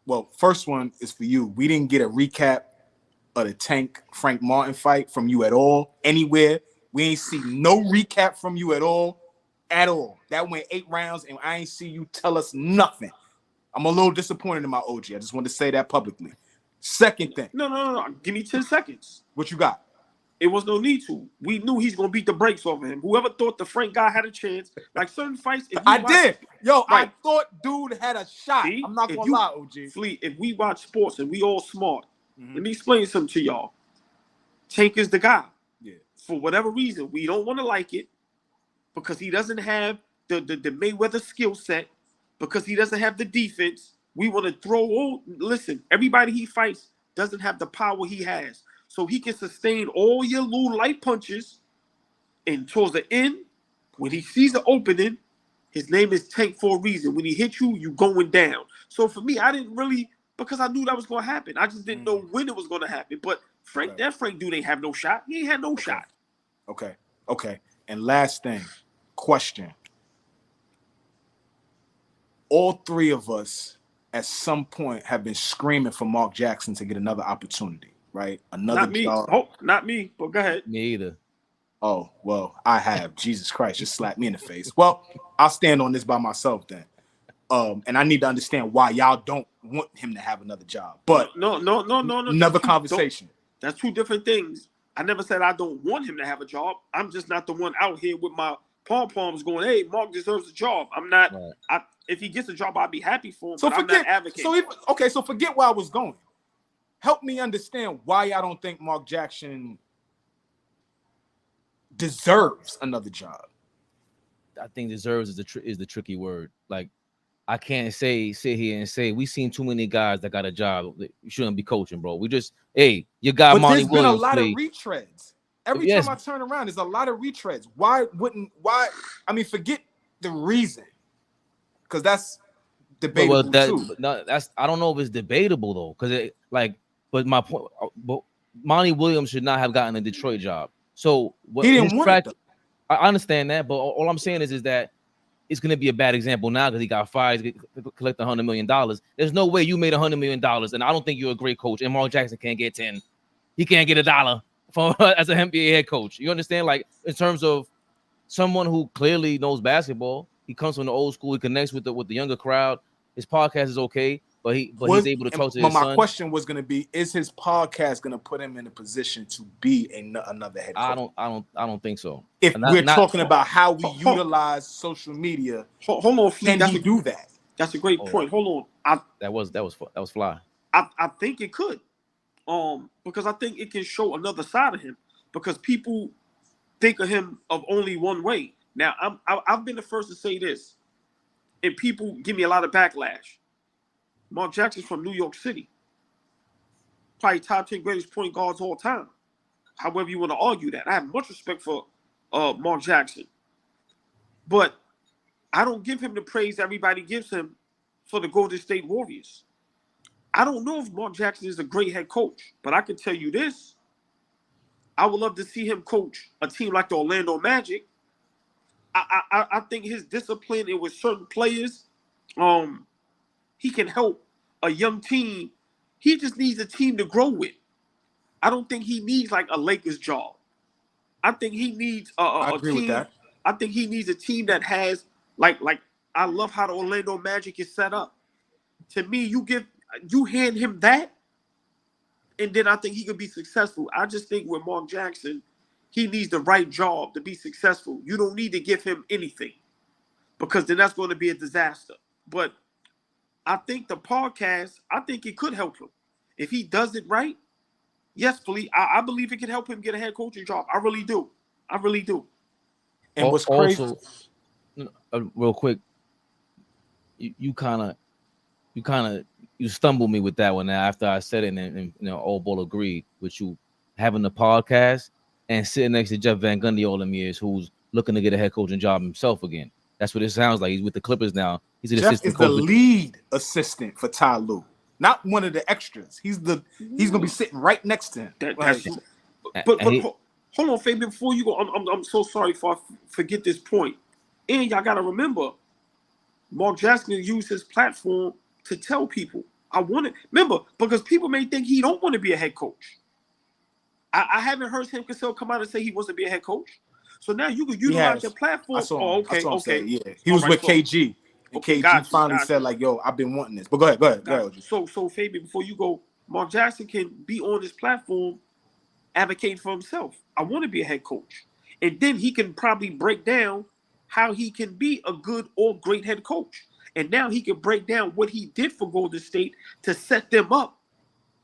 Well, first one is for you. We didn't get a recap of the Tank Frank Martin fight from you at all, anywhere. We ain't see no recap from you at all. That went 8 rounds, and I ain't see you tell us nothing. I'm a little disappointed in my OG. I just want to say that publicly. Second thing. No. Give me 10 seconds. What you got? It was no need to. We knew he's going to beat the brakes off of him. Whoever thought the Frank guy had a chance, like certain fights. I thought dude had a shot. See? I'm not going to lie, OG. Fleet, if we watch sports and we all smart, let me explain something to y'all. Tank is the guy. Yeah. For whatever reason, we don't want to like it because he doesn't have the Mayweather skill set. because he doesn't have the defense. We want to throw all. Listen, everybody he fights doesn't have the power he has. So he can sustain all your little light punches. And towards the end, when he sees the opening, his name is Tank for a reason. When he hits you, you going down. So for me, I didn't really, because I knew that was going to happen. I just didn't know when it was going to happen. But that Frank dude ain't have no shot. He ain't had no shot. Okay. And last thing, question. All three of us at some point have been screaming for Mark Jackson to get another opportunity, right? Another job. Oh, not me, but go ahead. Me either. Oh, well, I have. Jesus Christ, just slapped me in the face. Well, I'll stand on this by myself then. And I need to understand why y'all don't want him to have another job. But no. Another conversation. That's two different things. I never said I don't want him to have a job. I'm just not the one out here with my pom-poms going, hey, Mark deserves a job. I'm not. Right. If he gets a job, I'll be happy for him. So I'm not advocating. So forget where I was going. Help me understand why y'all don't think Mark Jackson deserves another job. I think deserves is the tricky word. Like, I can't sit here and say we seen too many guys that got a job that you shouldn't be coaching, bro. We just, hey, you got Monty Williams. But there's been a lot of retreads. Every time I turn around, there's a lot of retreads. Why? I mean, forget the reason, because that's debatable too. I don't know if it's debatable though, because but my point, but Monty Williams should not have gotten a Detroit job. So he didn't want it. I understand that, but all I'm saying is that it's going to be a bad example now because he got fired, collect $100 million. There's no way you made $100 million, and I don't think you're a great coach. And Mark Jackson can't get 10. He can't get $1 as an NBA head coach. You understand? Like, in terms of someone who clearly knows basketball, he comes from the old school. He connects with the younger crowd. His podcast is okay, but he's able to talk to his son. My question was going to be: is his podcast going to put him in a position to be another head coach? I don't think so. If we're talking about how we utilize social media, hold on, can he do that? That's a great point. Hold on, that was fly. I think it could, because I think it can show another side of him. Because people think of him of only one way. Now, I've been the first to say this, and people give me a lot of backlash. Mark Jackson's from New York City. Probably top 10 greatest point guards all time. However you want to argue that. I have much respect for Mark Jackson. But I don't give him the praise everybody gives him for the Golden State Warriors. I don't know if Mark Jackson is a great head coach, but I can tell you this. I would love to see him coach a team like the Orlando Magic. I think his discipline and with certain players, he can help a young team. He just needs a team to grow with. I don't think he needs like a Lakers job. I think he needs I agree team. With that. I think he needs a team that has like I love how the Orlando Magic is set up. To me, you hand him that, and then I think he could be successful. I just think with Mark Jackson, he needs the right job to be successful. You don't need to give him anything, because then that's going to be a disaster. But I think the podcast, I think it could help him. If he does it right, yes, please. I believe it could help him get a head coaching job. I really do. And what's crazy? Also, real quick, you kind of stumbled me with that one after I said it, and all ball agreed with you having the podcast and sitting next to Jeff Van Gundy all them years, who's looking to get a head coaching job himself again. That's what it sounds like. He's with the Clippers now. He's an Jeff assistant is coach. the lead assistant for Ty Lue, not one of the extras. He's gonna be sitting right next to him. But hold on, Fabian. Before you go, I'm so sorry if I forget this point. And y'all gotta remember, Mark Jackson used his platform to tell people, I want it. Remember, because people may think he don't want to be a head coach. I haven't heard Sam Cassell come out and say he wants to be a head coach. So now you can utilize your platform. Okay. Yeah, he was with KG. And KG finally said, like, yo, I've been wanting this. But go ahead. So Fabian, before you go, Mark Jackson can be on his platform advocating for himself. I want to be a head coach. And then he can probably break down how he can be a good or great head coach. And now he can break down what he did for Golden State to set them up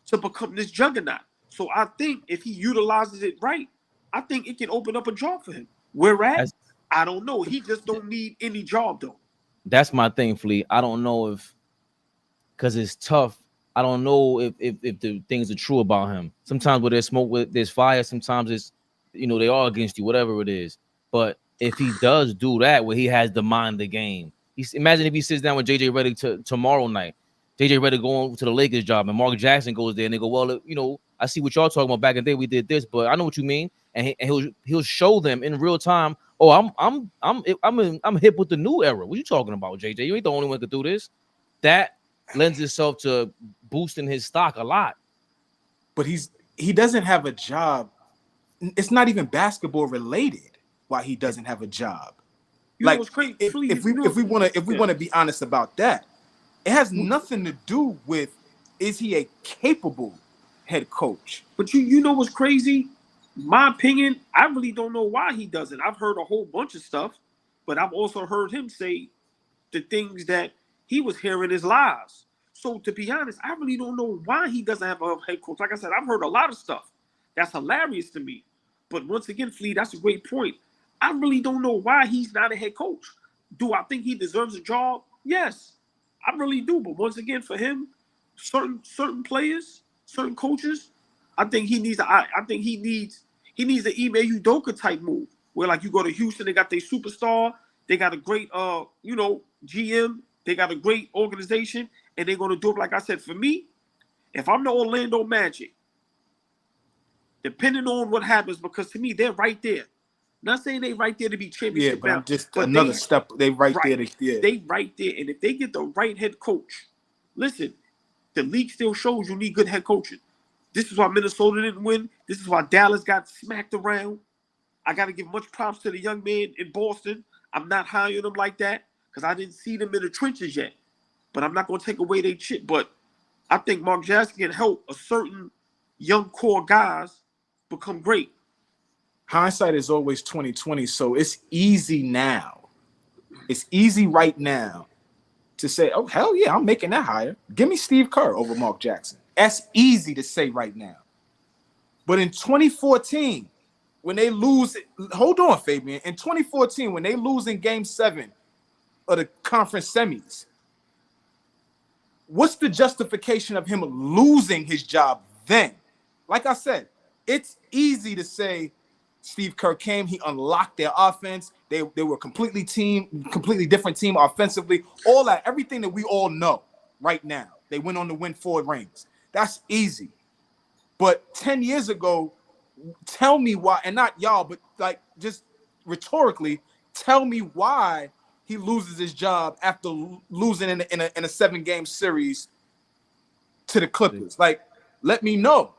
to become this juggernaut. So I think if he utilizes it right, I think it can open up a job for him. Whereas, I don't know. He just don't need any job, though. That's my thing, Flea. I don't know if because it's tough. I don't know if the things are true about him. Sometimes where there's smoke, there's fire. Sometimes it's they are against you, whatever it is. But if he does do that, where he has the mind of the game, imagine if he sits down with JJ Redick tomorrow night. JJ Redick going to the Lakers job, and Mark Jackson goes there, and they go, well, I see what y'all talking about back in the day. We did this, but I know what you mean, and he'll show them in real time. Oh, I'm hip with the new era. What you talking about, JJ? You ain't the only one that could do this. That lends itself to boosting his stock a lot. But he doesn't have a job. It's not even basketball related why he doesn't have a job. Like if we want to be honest about that, it has nothing to do with is he a capable head coach. But you know what's crazy? My opinion, I really don't know why he doesn't. I've heard a whole bunch of stuff, but I've also heard him say the things that he was hearing as lies. So to be honest, I really don't know why he doesn't have a head coach. Like I said, I've heard a lot of stuff that's hilarious to me. But once again, Flea, that's a great point. I really don't know why he's not a head coach. Do I think he deserves a job? Yes, I really do. But once again, for him, certain players, certain coaches, I think he needs an Ime Udoka type move where like you go to Houston, they got their superstar, they got a great GM, they got a great organization, and they're gonna do it. Like I said, for me, if I'm the Orlando Magic, depending on what happens, because to me they're right there. Not saying they right there to be championship. Yeah, but just another step. They right there. They right there, and if they get the right head coach, listen, the league still shows you need good head coaching. This is why Minnesota didn't win. This is why Dallas got smacked around. I got to give much props to the young man in Boston. I'm not high on them like that because I didn't see them in the trenches yet. But I'm not going to take away their shit. But I think Mark Jackson can help a certain young core guys become great. Hindsight is always 20/20, so it's easy now. It's easy right now to say, oh, hell yeah, I'm making that hire. Give me Steve Kerr over Mark Jackson. That's easy to say right now. But in 2014, when they lose, hold on, Fabian. In 2014, when they lose in Game 7 of the conference semis, what's the justification of him losing his job then? Like I said, it's easy to say Steve Kerr came, he unlocked their offense. They were completely different team offensively. All that, everything that we all know right now. They went on to win 4 rings. That's easy. But 10 years ago, tell me why, and not y'all, but like just rhetorically, tell me why he loses his job after losing in a 7-game series to the Clippers. Like, let me know.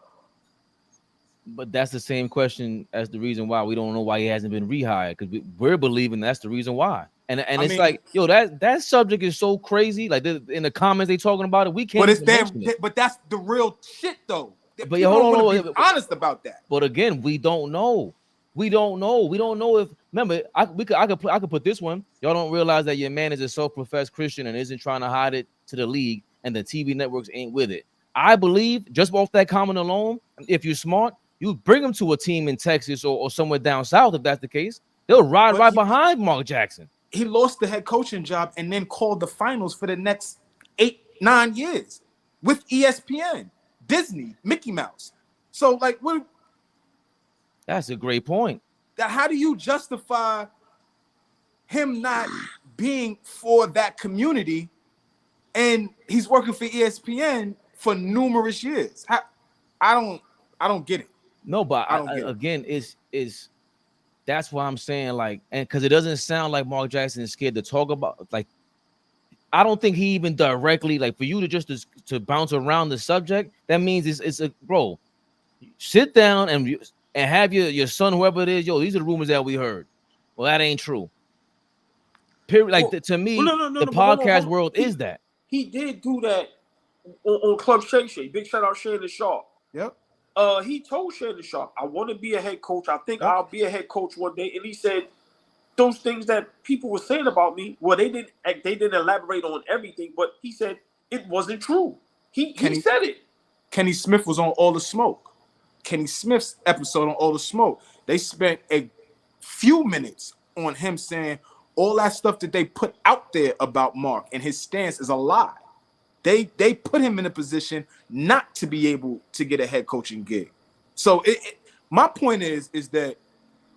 But that's the same question as the reason why we don't know why he hasn't been rehired, because we're believing that's the reason why. And I mean, like, yo, that subject is so crazy. Like in the comments they talking about it, we can't. But but that's the real shit though. But yeah, hold on, be honest about that. But again, we don't know. We don't know if. Remember, I could put this one. Y'all don't realize that your man is a self-professed Christian and isn't trying to hide it to the league, and the TV networks ain't with it. I believe just off that comment alone, if you're smart, you bring him to a team in Texas or somewhere down south. If that's the case, they'll ride right behind Mark Jackson. He lost the head coaching job and then called the finals for the next 8-9 years with ESPN, Disney, Mickey Mouse. So, like, what? That's a great point. How do you justify him not being for that community, and he's working for ESPN for numerous years? I don't get it. No, but again, it's that's why I'm saying, like, and because it doesn't sound like Mark Jackson is scared to talk about, like, I don't think he even directly, like, for you to just to bounce around the subject, that means it's a bro. Sit down and have your son, whoever it is, yo, these are the rumors that we heard. Well, that ain't true. Period. Like, to me, the podcast world is that. He did do that on Club Shay. Big shout out Shannon Sharp. Yep. He told Shannon Sharp, I want to be a head coach. I think I'll be a head coach one day. And he said those things that people were saying about me, well, they didn't elaborate on everything, but he said it wasn't true. He said it. Kenny Smith was on All the Smoke. Kenny Smith's episode on All the Smoke. They spent a few minutes on him saying all that stuff that they put out there about Mark and his stance is a lie. They put him in a position not to be able to get a head coaching gig. So my point is that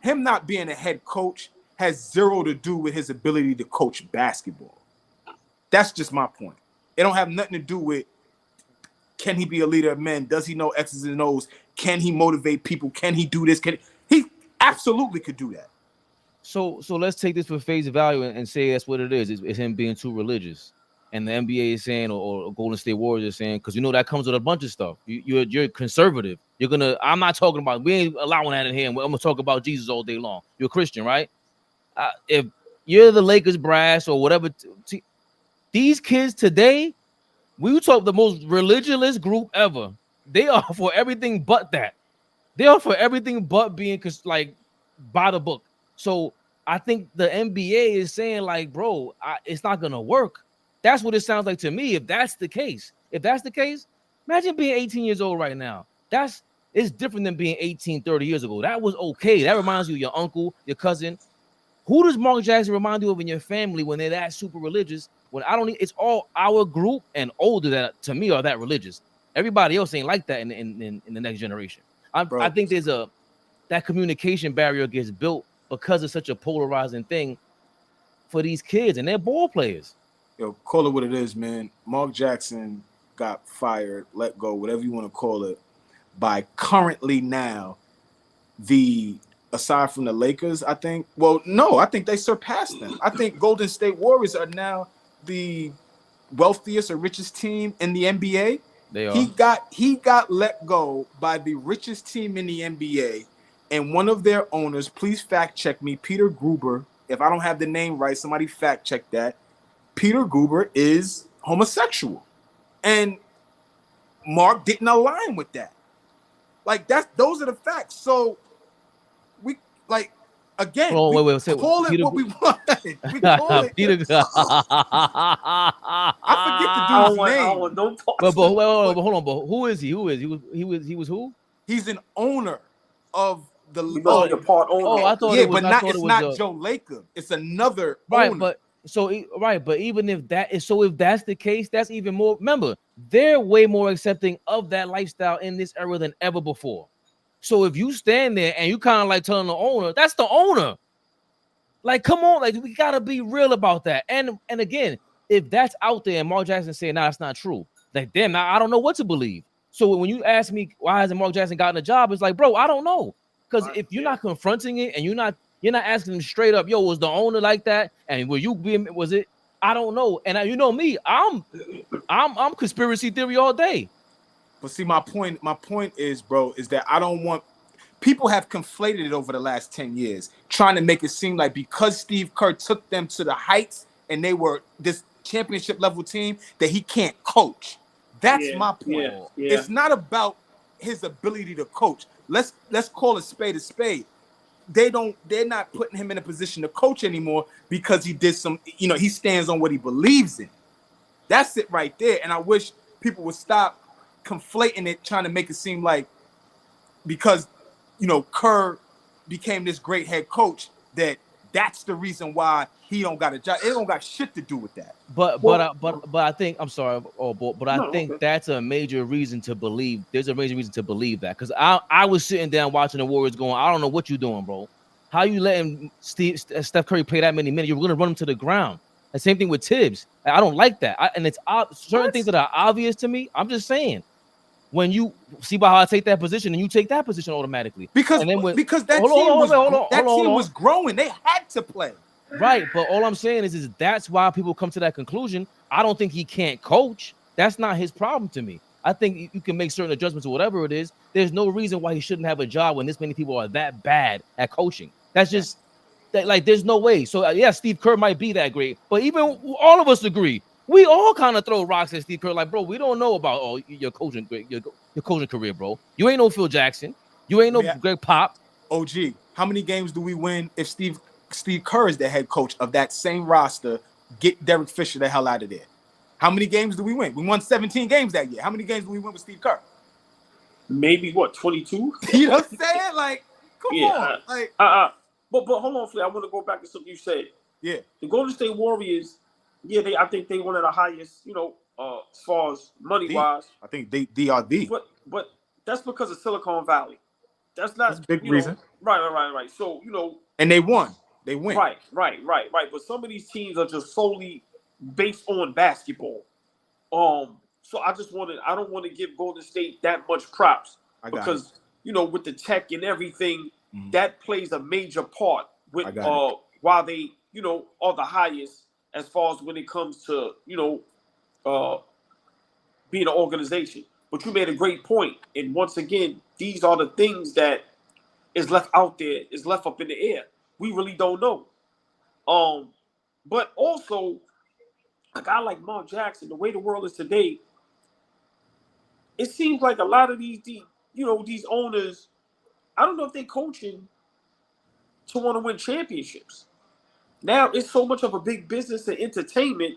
him not being a head coach has zero to do with his ability to coach basketball. That's just my point. It don't have nothing to do with can he be a leader of men? Does he know X's and O's? Can he motivate people? Can he do this? He absolutely could do that. So let's take this for face value and say that's what it is. It's him being too religious. And the NBA is saying, or Golden State Warriors is saying, because that comes with a bunch of stuff. You're conservative. I'm not talking about, we ain't allowing that in here. I'm gonna talk about Jesus all day long. You're a Christian, right? If you're the Lakers brass or whatever, these kids today, we talk the most religious group ever. They are for everything but that. They are for everything but being like by the book. So I think the NBA is saying like, bro, it's not gonna work. That's what it sounds like to me. If that's the case, imagine being 18 years old right now. It's different than being 18, 30 years ago. That was okay. That reminds you of your uncle, your cousin. Who does Mark Jackson remind you of in your family when they're that super religious? When it's all our group and older that to me are that religious. Everybody else ain't like that in the next generation. I think there's that communication barrier gets built because it's such a polarizing thing for these kids and they're ball players. Yo, call it what it is, man. Mark Jackson got fired, let go, whatever you want to call it, by currently now aside from the Lakers, I think. Well, no, I think they surpassed them. I think Golden State Warriors are now the wealthiest or richest team in the NBA. They are. He got let go by the richest team in the NBA, and one of their owners, please fact check me, Peter Gruber. If I don't have the name right, somebody fact check that. Peter Gruber is homosexual, and Mark didn't align with that. Like those are the facts. So we like again. Oh, we wait, call it what we want. We call it. Peter. I forget the dude's name. But hold on. But who is he? He was who? He's an owner of the. The part owner. Oh, I thought yeah, it was, but it's not Joe Lacob. It's another owner. But even if that's the case, that's even more. Remember, they're way more accepting of that lifestyle in this era than ever before. So if you stand there and you kind of like telling the owner, that's the owner. Like, come on, like we gotta be real about that. And again, if that's out there and Mark Jackson saying, "Nah, that's not true," like damn, now I don't know what to believe. So when you ask me why hasn't Mark Jackson gotten a job, it's like, bro, I don't know. Because if you're not confronting it and you're not asking them straight up, yo, was the owner like that? And was it? I don't know. And you know me, I'm conspiracy theory all day. But see, my point is, bro, is that I don't want people have conflated it over the last 10 years, trying to make it seem like because Steve Kerr took them to the heights and they were this championship level team that he can't coach. That's my point. Yeah. It's not about his ability to coach. Let's call a spade a spade. They're not putting him in a position to coach anymore because he did he stands on what he believes in. That's it right there. And I wish people would stop conflating it, trying to make it seem like because, Kerr became this great head coach that's the reason why he don't got a job. It don't got shit to do with that. But I think I'm sorry, but I think that's a major reason to believe. There's a major reason to believe that because I was sitting down watching the Warriors going, I don't know what you're doing, bro. How you letting Steph Curry play that many minutes? You're gonna run him to the ground. The same thing with Tibbs. I don't like that. And it's certain things that are obvious to me. I'm just saying. When you see by how I take that position, and you take that position automatically, because that team was growing, they had to play. Right, but all I'm saying is that's why people come to that conclusion. I don't think he can't coach. That's not his problem to me. I think you can make certain adjustments or whatever it is. There's no reason why he shouldn't have a job when this many people are that bad at coaching. That's just like there's no way. So yeah, Steve Kerr might be that great, but even all of us agree. We all kind of throw rocks at Steve Kerr, like, bro, we don't know about your coaching career, bro. You ain't no Phil Jackson. You ain't no Greg Pop. OG, how many games do we win if Steve Kerr is the head coach of that same roster? Get Derek Fisher the hell out of there. How many games do we win? We won 17 games that year. How many games do we win with Steve Kerr? Maybe 22? You know what I'm saying? Like, come on. But hold on, Flea. I want to go back to something you said. Yeah. The Golden State Warriors, I think they one of the highest, as far as money wise. I think they are the. But that's because of Silicon Valley. That's not That's a big reason. Right. So and they won. They win. Right. But some of these teams are just solely based on basketball. So I don't want to give Golden State that much props because with the tech and everything, that plays a major part with while they are the highest as far as when it comes to being an organization. But you made a great point, and once again, these are the things that is left out there, is left up in the air. We really don't know. But also a guy like Mark Jackson, the way the world is today, it seems like a lot of these owners, I don't know if they're coaching to want to win championships. Now it's so much of a big business and entertainment.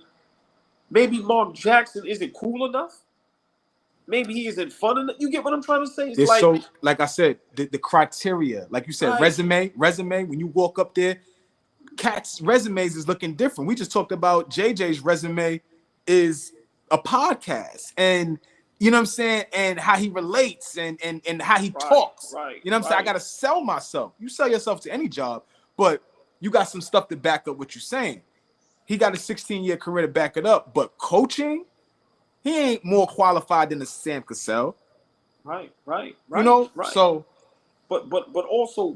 Maybe Mark Jackson isn't cool enough. Maybe he isn't fun enough. You get what I'm trying to say? It's so, like I said, the criteria, like you said, Right. resume. When you walk up there, cats' resumes is looking different. We just talked about JJ's resume is a podcast, and you know what I'm saying, and how he relates and how he talks. Right. You know what I'm saying? I gotta sell myself. You sell yourself to any job, but you got some stuff to back up what you're saying. He got a 16-year career to back it up, but coaching, he ain't more qualified than a Sam Cassell. Right. You know, right. So, but also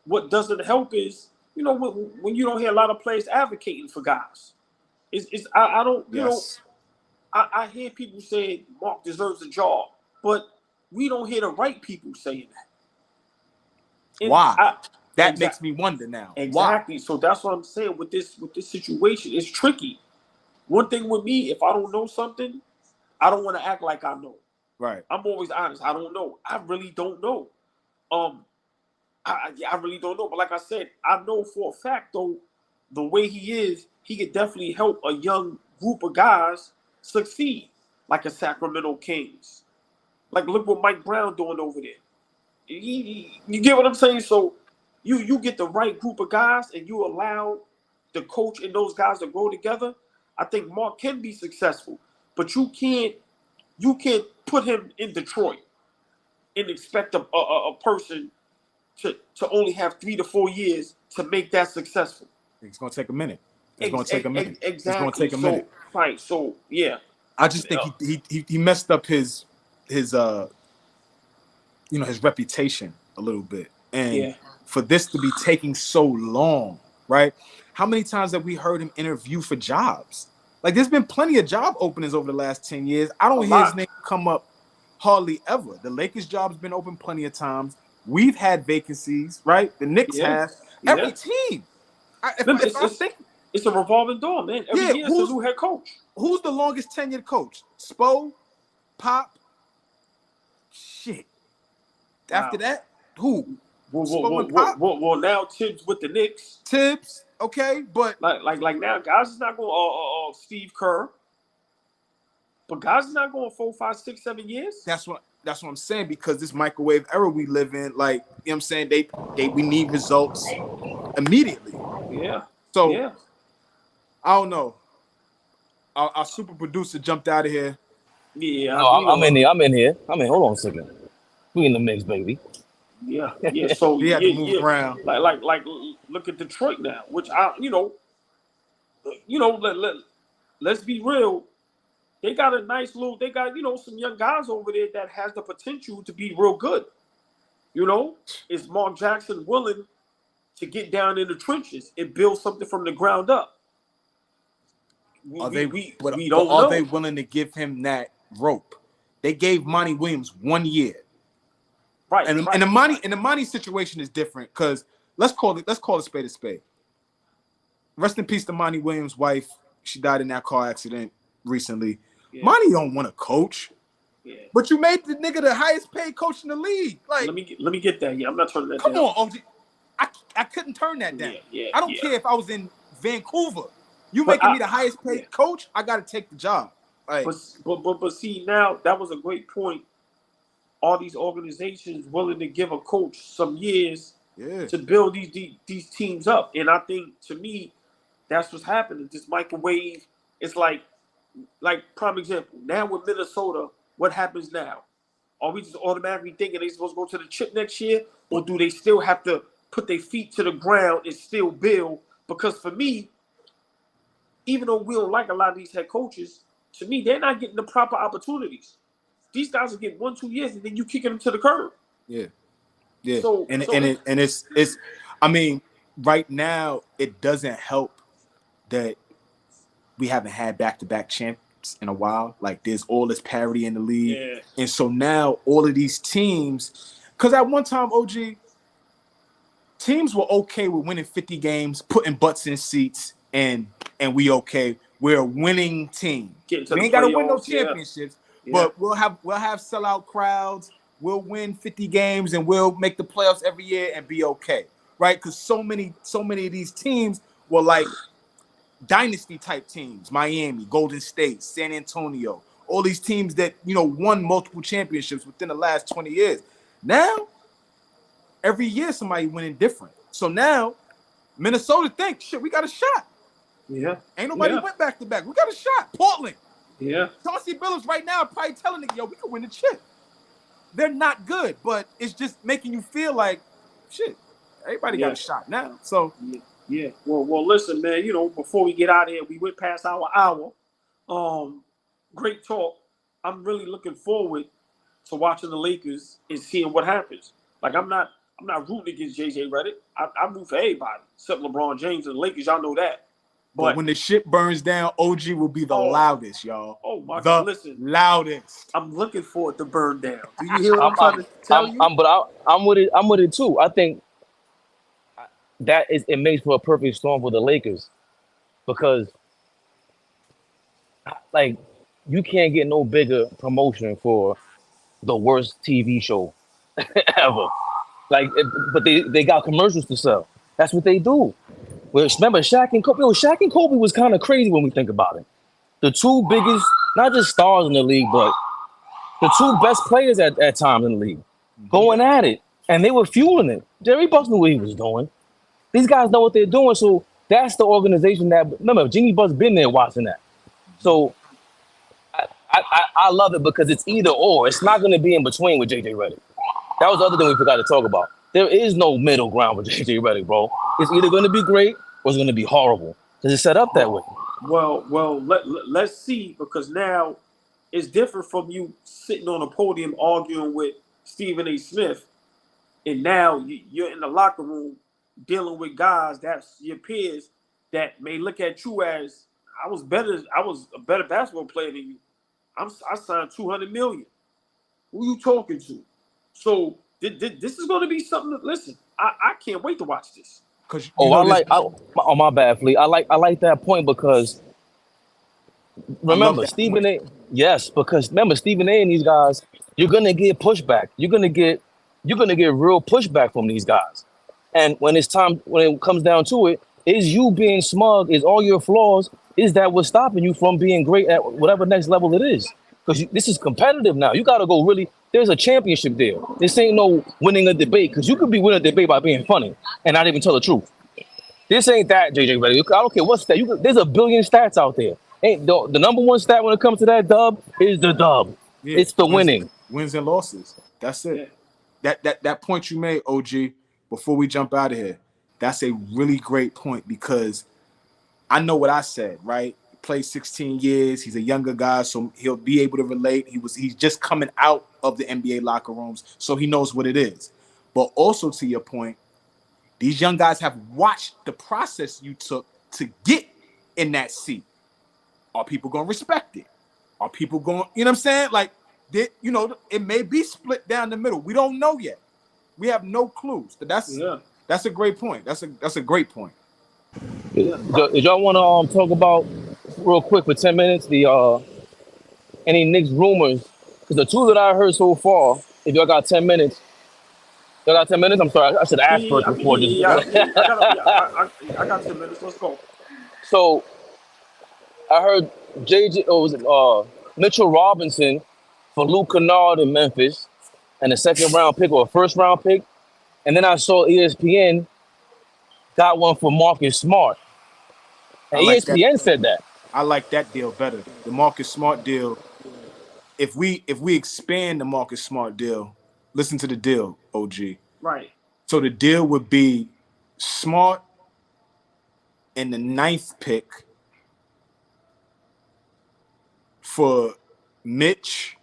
what doesn't help is when you don't hear a lot of players advocating for guys. I don't I hear people say Mark deserves a job, but we don't hear the right people saying that. Why? That makes me wonder now. Exactly. Why? So that's what I'm saying with this situation. It's tricky. One thing with me, if I don't know something, I don't want to act like I know. Right. I'm always honest. I don't know. I really don't know. I really don't know. But like I said, I know for a fact though, the way he is, he could definitely help a young group of guys succeed, like a Sacramento Kings. Like look what Mike Brown doing over there. You get what I'm saying? So you get the right group of guys and you allow the coach and those guys to grow together. I think Mark can be successful, but you can't put him in Detroit and expect a person to only have 3 to 4 years to make that successful. It's gonna take a minute. It's gonna take a minute. Exactly. It's gonna take a minute. Right. So yeah. I just think he messed up his his reputation a little bit. And for this to be taking so long, right? How many times have we heard him interview for jobs? Like there's been plenty of job openings over the last 10 years. I don't hear his name come up hardly ever. The Lakers job's been open plenty of times. We've had vacancies, right? The Knicks have. Every team. It's a revolving door, man. Every year it's a new head coach. Who's the longest tenured coach? Spo? Pop? Shit. Wow. After that, who? Well, now Tibbs with the Knicks. Tibbs, okay, but like now, guys is not going Steve Kerr. But guys is not going 4, 5, 6, 7 years. That's what I'm saying, because this microwave era we live in, like, you know what I'm saying, we need results immediately. Yeah. So I don't know. Our super producer jumped out of here. Yeah. No, I'm in here. Hold on a second. We in the mix, baby. Yeah. So he had to move around. Like look at Detroit now, which let's be real. They got a nice little. They got some young guys over there that has the potential to be real good. Is Mark Jackson willing to get down in the trenches and build something from the ground up? Are they willing to give him that rope? They gave Monty Williams 1 year. Right. And the Monty situation is different, because let's call it a spade. Rest in peace to Monty Williams' wife. She died in that car accident recently. Yeah. Monty don't want to coach. Yeah. But you made the nigga the highest paid coach in the league. Like, let me get that. Yeah, I'm not turning that down. Come on, OG. I couldn't turn that down. I don't care if I was in Vancouver. You making me the highest paid coach, I gotta take the job. Like, but see, now that was a great point. All these organizations willing to give a coach some years to build these teams up. And I think, to me, That's what's happening. This microwave. It's like prime example. Now with Minnesota, what happens now? Are we just automatically thinking they supposed to go to the chip next year, or do they still have to put their feet to the ground and still build? Because for me, even though we don't like a lot of these head coaches, to me, they're not getting the proper opportunities. These guys are getting 1-2 years, and then you kicking them to the curb. Yeah, yeah. So It's. I mean, right now it doesn't help that we haven't had back-to-back champs in a while. Like there's all this parity in the league, yeah. And so now all of these teams, because at one time, OG, teams were okay with winning 50 games, putting butts in seats, and we okay. We're a winning team. We ain't got to win no championships, but we'll have sellout crowds. We'll win 50 games and we'll make the playoffs every year and be okay, right? Because so many of these teams were like dynasty type teams: Miami, Golden State, San Antonio. All these teams that won multiple championships within the last 20 years. Now, every year somebody winning different. So now, Minnesota thinks, shit, we got a shot. Yeah. Ain't nobody went back to back. We got a shot. Portland. Yeah. Chauncey Billups right now probably telling nigga, yo, we can win the chip. They're not good, but it's just making you feel like, shit, everybody got a shot now. So yeah. Well, listen, man. Before we get out of here, we went past our hour. Great talk. I'm really looking forward to watching the Lakers and seeing what happens. Like I'm not rooting against JJ Redick. I root for everybody except LeBron James and the Lakers. Y'all know that. But when the shit burns down, OG will be the loudest, y'all. Oh my God! Listen, loudest. I'm looking for it to burn down. Do you hear what I'm trying to tell you? I'm with it. I'm with it too. I think it makes for a perfect storm for the Lakers because, like, you can't get no bigger promotion for the worst TV show ever. Like, but they got commercials to sell. That's what they do. Well, remember Shaq and Kobe? Shaq and Kobe was kind of crazy when we think about it. The two biggest, not just stars in the league, but the two best players at times in the league, going at it, and they were fueling it. Jerry Buss knew what he was doing. These guys know what they're doing, so that's the organization that. Remember, Jimmy Buss been there watching that. So I love it because it's either or. It's not going to be in between with JJ Redick. That was the other thing we forgot to talk about. There is no middle ground with JJ Redick, bro. It's either going to be great or it's going to be horrible because it's set up that way. Well, let's see, because now it's different from you sitting on a podium arguing with Stephen A. Smith, and now you're in the locker room dealing with guys that's your peers that may look at you as I was a better basketball player than you. I signed $200 million. Who you talking to? So this is going to be something. Listen, I can't wait to watch this. My bad, Flea. I like that point because remember Stephen A. Yes, because remember Stephen A. and these guys, you're gonna get pushback. You're gonna get real pushback from these guys. And when it comes down to it, is you being smug? Is all your flaws? Is that what's stopping you from being great at whatever next level it is? Because this is competitive now. You got to go really. There's a championship there. This ain't no winning a debate because you could be winning a debate by being funny and not even tell the truth. This ain't that, JJ Redick. I don't care what stat. There's a billion stats out there. Ain't the number one stat when it comes to that dub is the dub. Yeah, it's the winning. Wins and losses. That's it. Yeah. That point you made, OG, before we jump out of here, that's a really great point because I know what I said, right? Played 16 years. He's a younger guy, so he'll be able to relate. He's just coming out of the NBA locker rooms, so he knows what it is. But also to your point, these young guys have watched the process you took to get in that seat. Are people going to respect it? Are people going, you know what I'm saying? Like, it may be split down the middle. We don't know yet. We have no clues. That's a great point. That's a great point. Yeah. Did y'all want to talk about real quick for 10 minutes any Knicks rumors? Because the two that I heard so far, if y'all got 10 minutes, I'm sorry, I should ask first before this. I got 10 minutes. Let's go. So I heard Mitchell Robinson for Luke Kennard in Memphis and a second round pick or a first round pick. And then I saw ESPN got one for Marcus Smart. like that. ESPN said that. I like that deal better. The Marcus Smart deal. If we expand the Marcus Smart deal, listen to the deal, OG. Right. So the deal would be Smart and the 9th pick for Mitch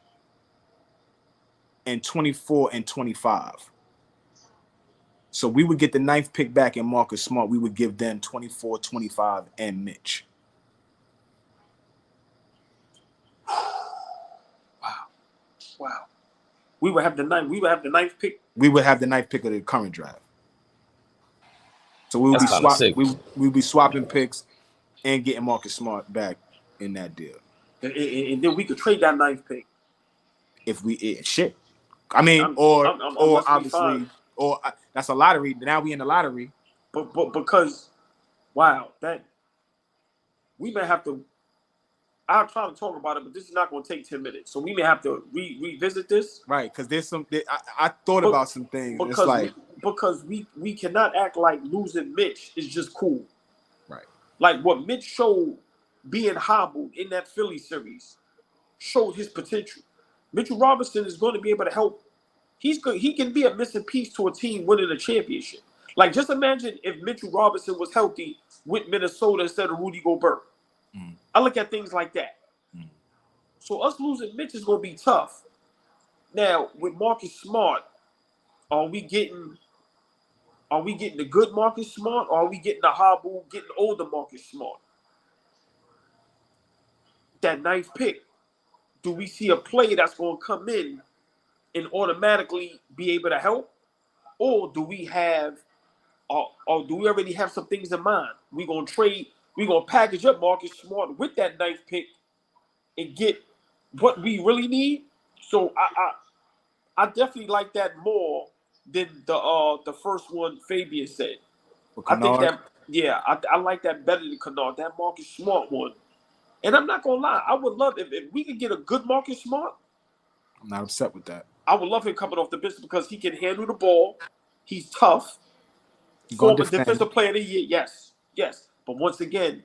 and 24 and 25. So we would get the 9th pick back in Marcus Smart. We would give them 24, 25, and Mitch. Wow. We would have the 9th pick. We would have the 9th pick of the current draft. So we would That's kinda sick. we would be swapping picks and getting Marcus Smart back in that deal. And then we could trade that 9th pick. If we shit. I mean, or obviously, or that's a lottery. Now we in the lottery. But because, wow, that we may have to. I'll try to talk about it, but this is not going to take 10 minutes. So we may have to revisit this. Right, because there's some. I thought about some things. It's like because we cannot act like losing Mitch is just cool. Right. Like what Mitch showed being hobbled in that Philly series showed his potential. Mitchell Robinson is going to be able to help. He's good. He can be a missing piece to a team winning a championship. Like just imagine if Mitchell Robinson was healthy with Minnesota instead of Rudy Gobert. I look at things like that. So us losing Mitch is going to be tough. Now with Marcus Smart, are we getting the good Marcus Smart, or are we getting the hobble, getting older Marcus Smart? That 9th pick, do we see a play that's going to come in and automatically be able to help, or do we have, or do we already have some things in mind? We're going to trade. We're going to package up Marcus Smart with that 9th pick and get what we really need. So I definitely like that more than the first one Fabian said. I think that, yeah, I like that better than Kennard, that Marcus Smart one. And I'm not going to lie, I would love if we could get a good Marcus Smart. I'm not upset with that. I would love him coming off the bench because he can handle the ball. He's tough. Former defensive player of the year, yes. But once again,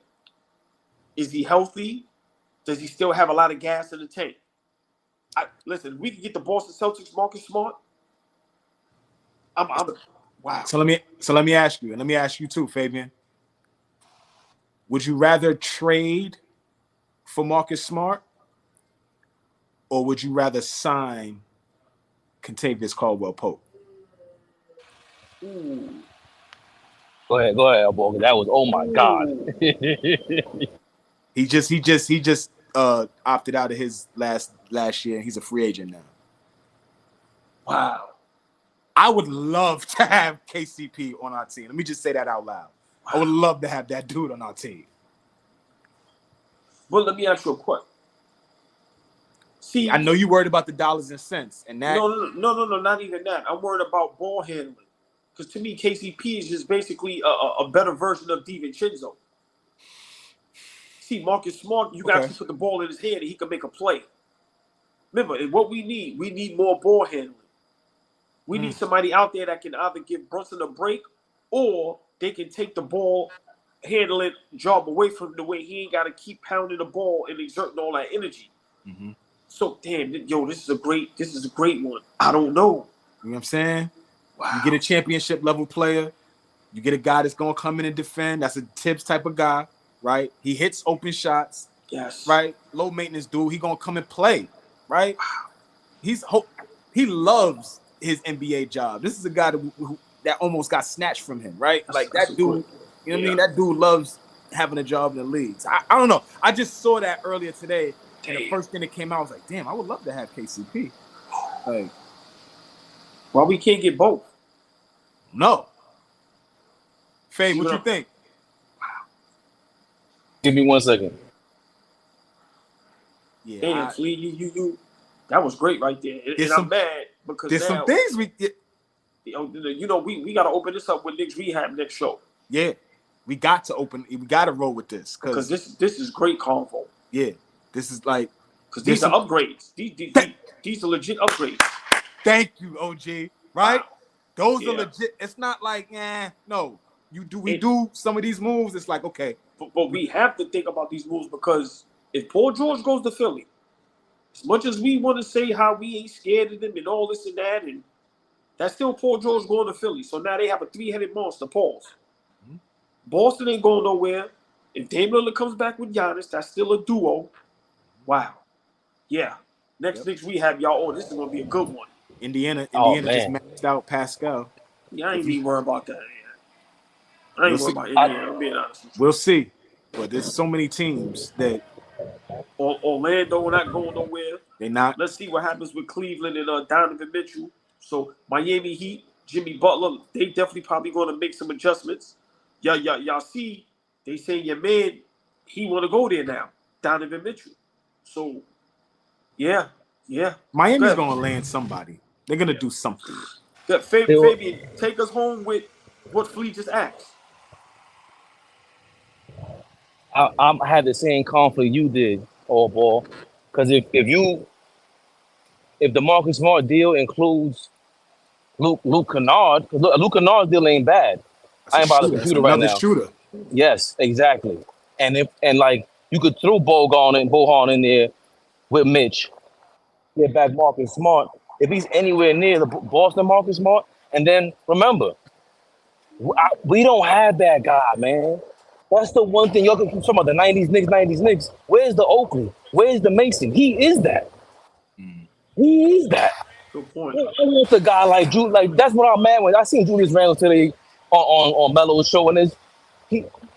is he healthy? Does he still have a lot of gas in the tank? Listen, we can get the Boston Celtics Marcus Smart. I'm wow. So let me ask you, and let me ask you too, Fabian. Would you rather trade for Marcus Smart, or would you rather sign Kentavious Caldwell-Pope? Go ahead, Elbow. That was, oh my God. He just opted out of his last year, and he's a free agent now. Wow. I would love to have KCP on our team. Let me just say that out loud. Wow. I would love to have that dude on our team. Well, let me ask you a question. See, I know you're worried about the dollars and cents, and that. No, not even that. I'm worried about ball handling, because to me, KCP is just basically a better version of DiVincenzo. See, Marcus Smart, you got to put the ball in his hand, and he can make a play. Remember, and what we need more ball handling. We need somebody out there that can either give Brunson a break, or they can take the ball, handle it, job away from him the way he ain't got to keep pounding the ball and exerting all that energy. Mm-hmm. So, damn, this is a great one. I don't know. You know what I'm saying? Wow. You get a championship level player. You get a guy that's going to come in and defend. That's a Tibbs type of guy, right? He hits open shots. Yes. Right? Low maintenance dude. He going to come and play, right? Wow. He loves his NBA job. This is a guy that almost got snatched from him, right? Like that dude, you know what I mean? That dude loves having a job in the leagues. I don't know. I just saw that earlier today. And the first thing that came out, I was like, damn, I would love to have KCP. Like, well, we can't get both. No. Faye, what you think? Wow. Give me 1 second. Yeah. Damn, you that was great right there. And I'm mad because there's some things we got to open this up with Knicks Rehab next show. Yeah. We got to roll with this. Because this is great convo. Yeah. This is like, because these are upgrades. These are legit upgrades. Thank you, OG. Right? Wow. Those are legit. It's not like, no. We do some of these moves. It's like, okay, But we have to think about these moves because if Paul George goes to Philly, as much as we want to say how we ain't scared of them and all this and that, and that's still Paul George going to Philly. So now they have a three-headed monster. Pause. Mhm. Boston ain't going nowhere. If Dame Lillard comes back with Giannis, that's still a duo. Wow. Yeah. Next rehab, y'all. Oh, this is gonna be a good one. Indiana Oh just man, maxed out Pascal. Yeah, I If ain't he, even worried about that. I we'll ain't worried see. about Indiana. I'm being honest with you. We'll see. But there's so many teams that Orlando not going nowhere. they not. Let's see what happens with Cleveland and Donovan Mitchell. So Miami Heat, Jimmy Butler, they definitely probably going to make some adjustments. Y'all see, they saying your man, he want to go there now, Donovan Mitchell. So yeah. Miami's Good. gonna land somebody. They're gonna do something. Good. they were, Fabian, take us home with what Flea just asked. I had the same conflict you did, all ball. Because if the Marcus Smart deal includes Luke Kennard, because Luke Kennard's deal ain't bad. That's I a ain't by the shooter. That's computer right another now. shooter. Yes, exactly. And like you could throw Bohan in there with Mitch, get back Marcus Smart. If he's anywhere near the Boston Marcus Smart, and then remember, we don't have that guy, man. That's the one thing y'all can keep talking about the '90s Knicks. Where's the Oakley? Where's the Mason? He is that. Mm. He is that. Good point. I want a guy like Jude. Like that's what I'm mad with. I seen Julius Randle today on Melo's show, and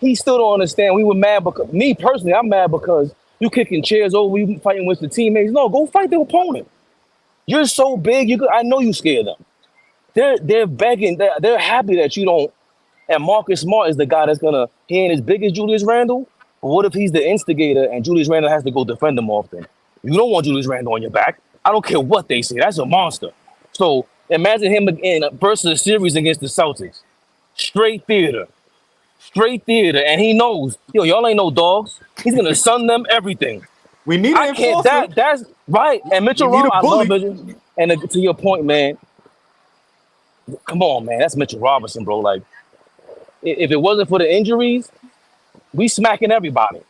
he still don't understand. We were mad because me personally, I'm mad because you kicking chairs over, you fighting with the teammates. No, go fight the opponent. You're so big. I know you scared them. They're begging. They're happy that you don't. And Marcus Smart is the guy that's gonna. He ain't as big as Julius Randle. But what if he's the instigator and Julius Randle has to go defend him often? You don't want Julius Randle on your back. I don't care what they say. That's a monster. So imagine him in versus a series against the Celtics. Straight theater. Straight theater. And he knows, y'all ain't no dogs. He's gonna sun them everything. We need I an can't enforcer. that's right. And We Mitchell need a Robinson, I love bully. Mitchell. And to your point, man, come on, man. That's Mitchell Robinson, bro. Like, if it wasn't for the injuries, we smacking everybody.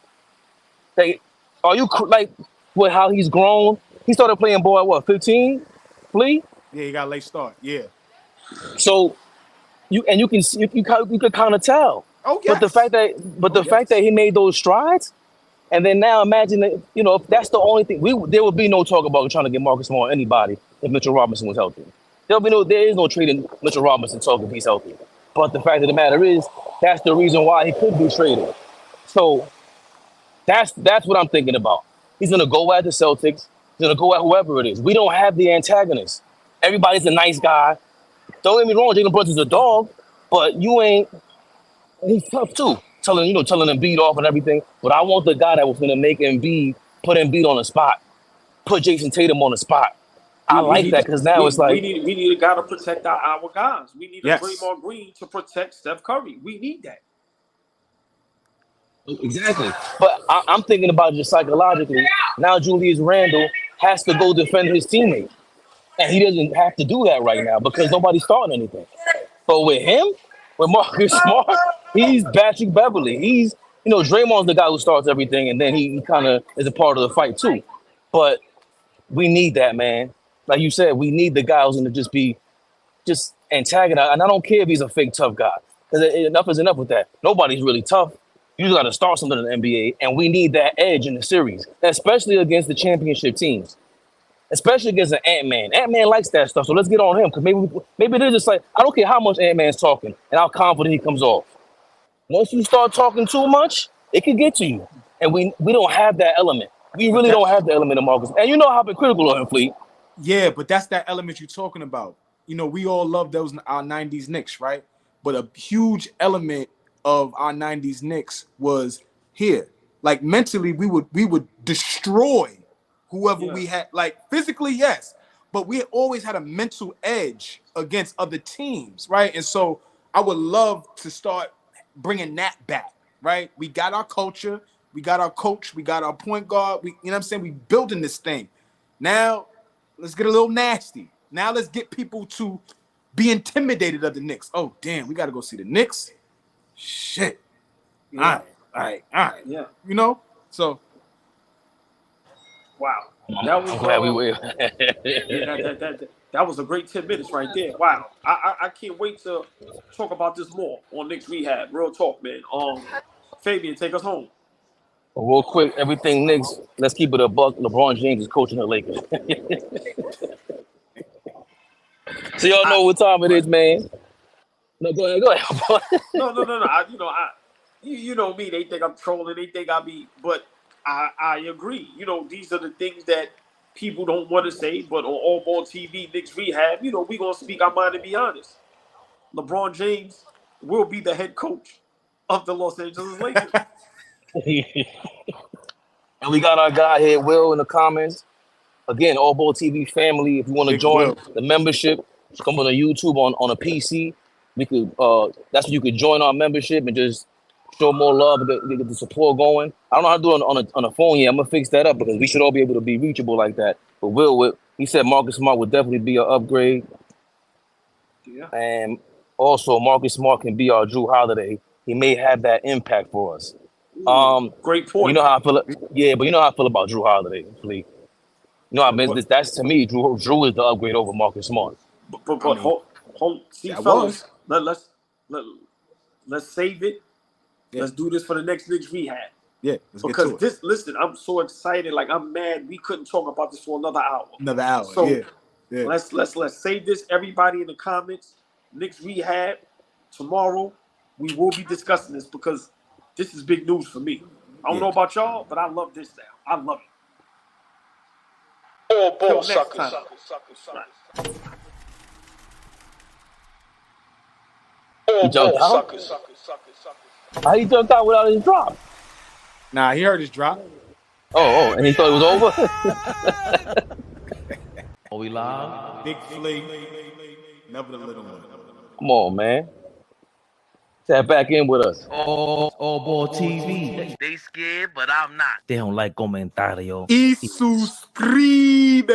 Like, are you like with how he's grown? He started playing ball at what, 15? Flea? Yeah, you got a late start. Yeah. So you can you can kind of tell. Oh But the yes. fact that Oh yes. he made those strides, and then now imagine that if that's the only thing there would be no talk about trying to get Marcus Smart or anybody if Mitchell Robinson was healthy. There is no trading Mitchell Robinson talk if he's healthy. But the fact of the matter is that's the reason why he could be traded. So that's what I'm thinking about. He's gonna go at the Celtics. He's gonna go at whoever it is. We don't have the antagonist. Everybody's a nice guy. Don't get me wrong, Jalen Brunson's a dog, but you ain't. He's tough too, telling him beat off and everything. But I want the guy that was gonna make Embiid put Embiid on the spot, put Jason Tatum on the spot. I We like need that because now it's like we need a guy to protect our guys. We need a Yes. Draymond Green to protect Steph Curry. We need that. exactly. But I'm thinking about it just psychologically. Now Julius Randle has to go defend his teammate. And he doesn't have to do that right now because nobody's starting anything. But with him, with Marcus Smart, he's Patrick Beverly. Draymond's the guy who starts everything, and then he kind of is a part of the fight too. But we need that, man. Like you said, we need the guy who's going to just antagonize. And I don't care if he's a fake tough guy, because enough is enough with that. Nobody's really tough. You just got to start something in the NBA, and we need that edge in the series, especially against the championship teams. Especially against an Ant-Man. Ant-Man likes that stuff, so let's get on him. Because maybe they're just like, I don't care how much Ant-Man's talking and how confident he comes off. Once you start talking too much, it can get to you. And we don't have that element. We But really that don't have the element of Marcus. And you know how I've been critical of him, Fleet. yeah, but that's that element you're talking about. We all love those our '90s Knicks, right? But a huge element of our '90s Knicks was here. Like mentally, we would destroy whoever Yeah. we had. Like physically, yes, but we always had a mental edge against other teams, right? And so I would love to start bringing that back, right? We got our culture, we got our coach, we got our point guard. What I'm saying? We building this thing. Now, let's get a little nasty. Now let's get people to be intimidated of the Knicks. Oh, damn, we got to go see the Knicks? Shit. Yeah. All right. Yeah. You know, so Wow. That was I'm glad we were. yeah, that was a great 10 minutes right there. Wow. I can't wait to talk about this more on Knicks Rehab. Real talk, man. Fabian, take us home. Real quick, everything Knicks. Let's keep it a buck. LeBron James is coaching the Lakers. So y'all know what time it is, man. No, go ahead. No. You know me. They think I'm trolling. They think I be, but I agree. You know, these are the things that people don't want to say. But on All Ball TV, Knicks Rehab, you know, we gonna speak our mind and be honest. LeBron James will be the head coach of the Los Angeles Lakers. And we got our guy here, Will, in the comments. Again, All Ball TV family. If you want to Big join Will. the membership, come on the YouTube on a PC. We could that's where you could join our membership and just show more love and get the support going. I don't know how to do it on a phone yet. I'm gonna fix that up because we should all be able to be reachable like that. But he said Marcus Smart would definitely be an upgrade. Yeah. And also Marcus Smart can be our Drew Holiday. He may have that impact for us. Great point. You know how I feel. Yeah, but you know how I feel about Drew Holiday, please. You know, I mean, that's to me, Drew is the upgrade over Marcus Smart. But I mean, hold. See, that fellas, was. let's save it. Yeah. Let's do this for the next Knicks Rehab. Yeah, let's get Because to it. listen, I'm so excited. Like I'm mad we couldn't talk about this for another hour. Another hour. So yeah. let's save this. Everybody in the comments, Knicks Rehab. Tomorrow we will be discussing this because this is big news for me. I don't know about y'all, but I love this now. I love it. All ball Till next suckers. time. All He jumped ball out? suckers. How he jumped out without his drop? Nah, he heard his drop. Oh, and he thought it was over? Are we live? Big flea. Never the little one. Come on, man. Tap back in with us. All Ball TV. They scared, but I'm not. They don't like comentario. Y suscribe.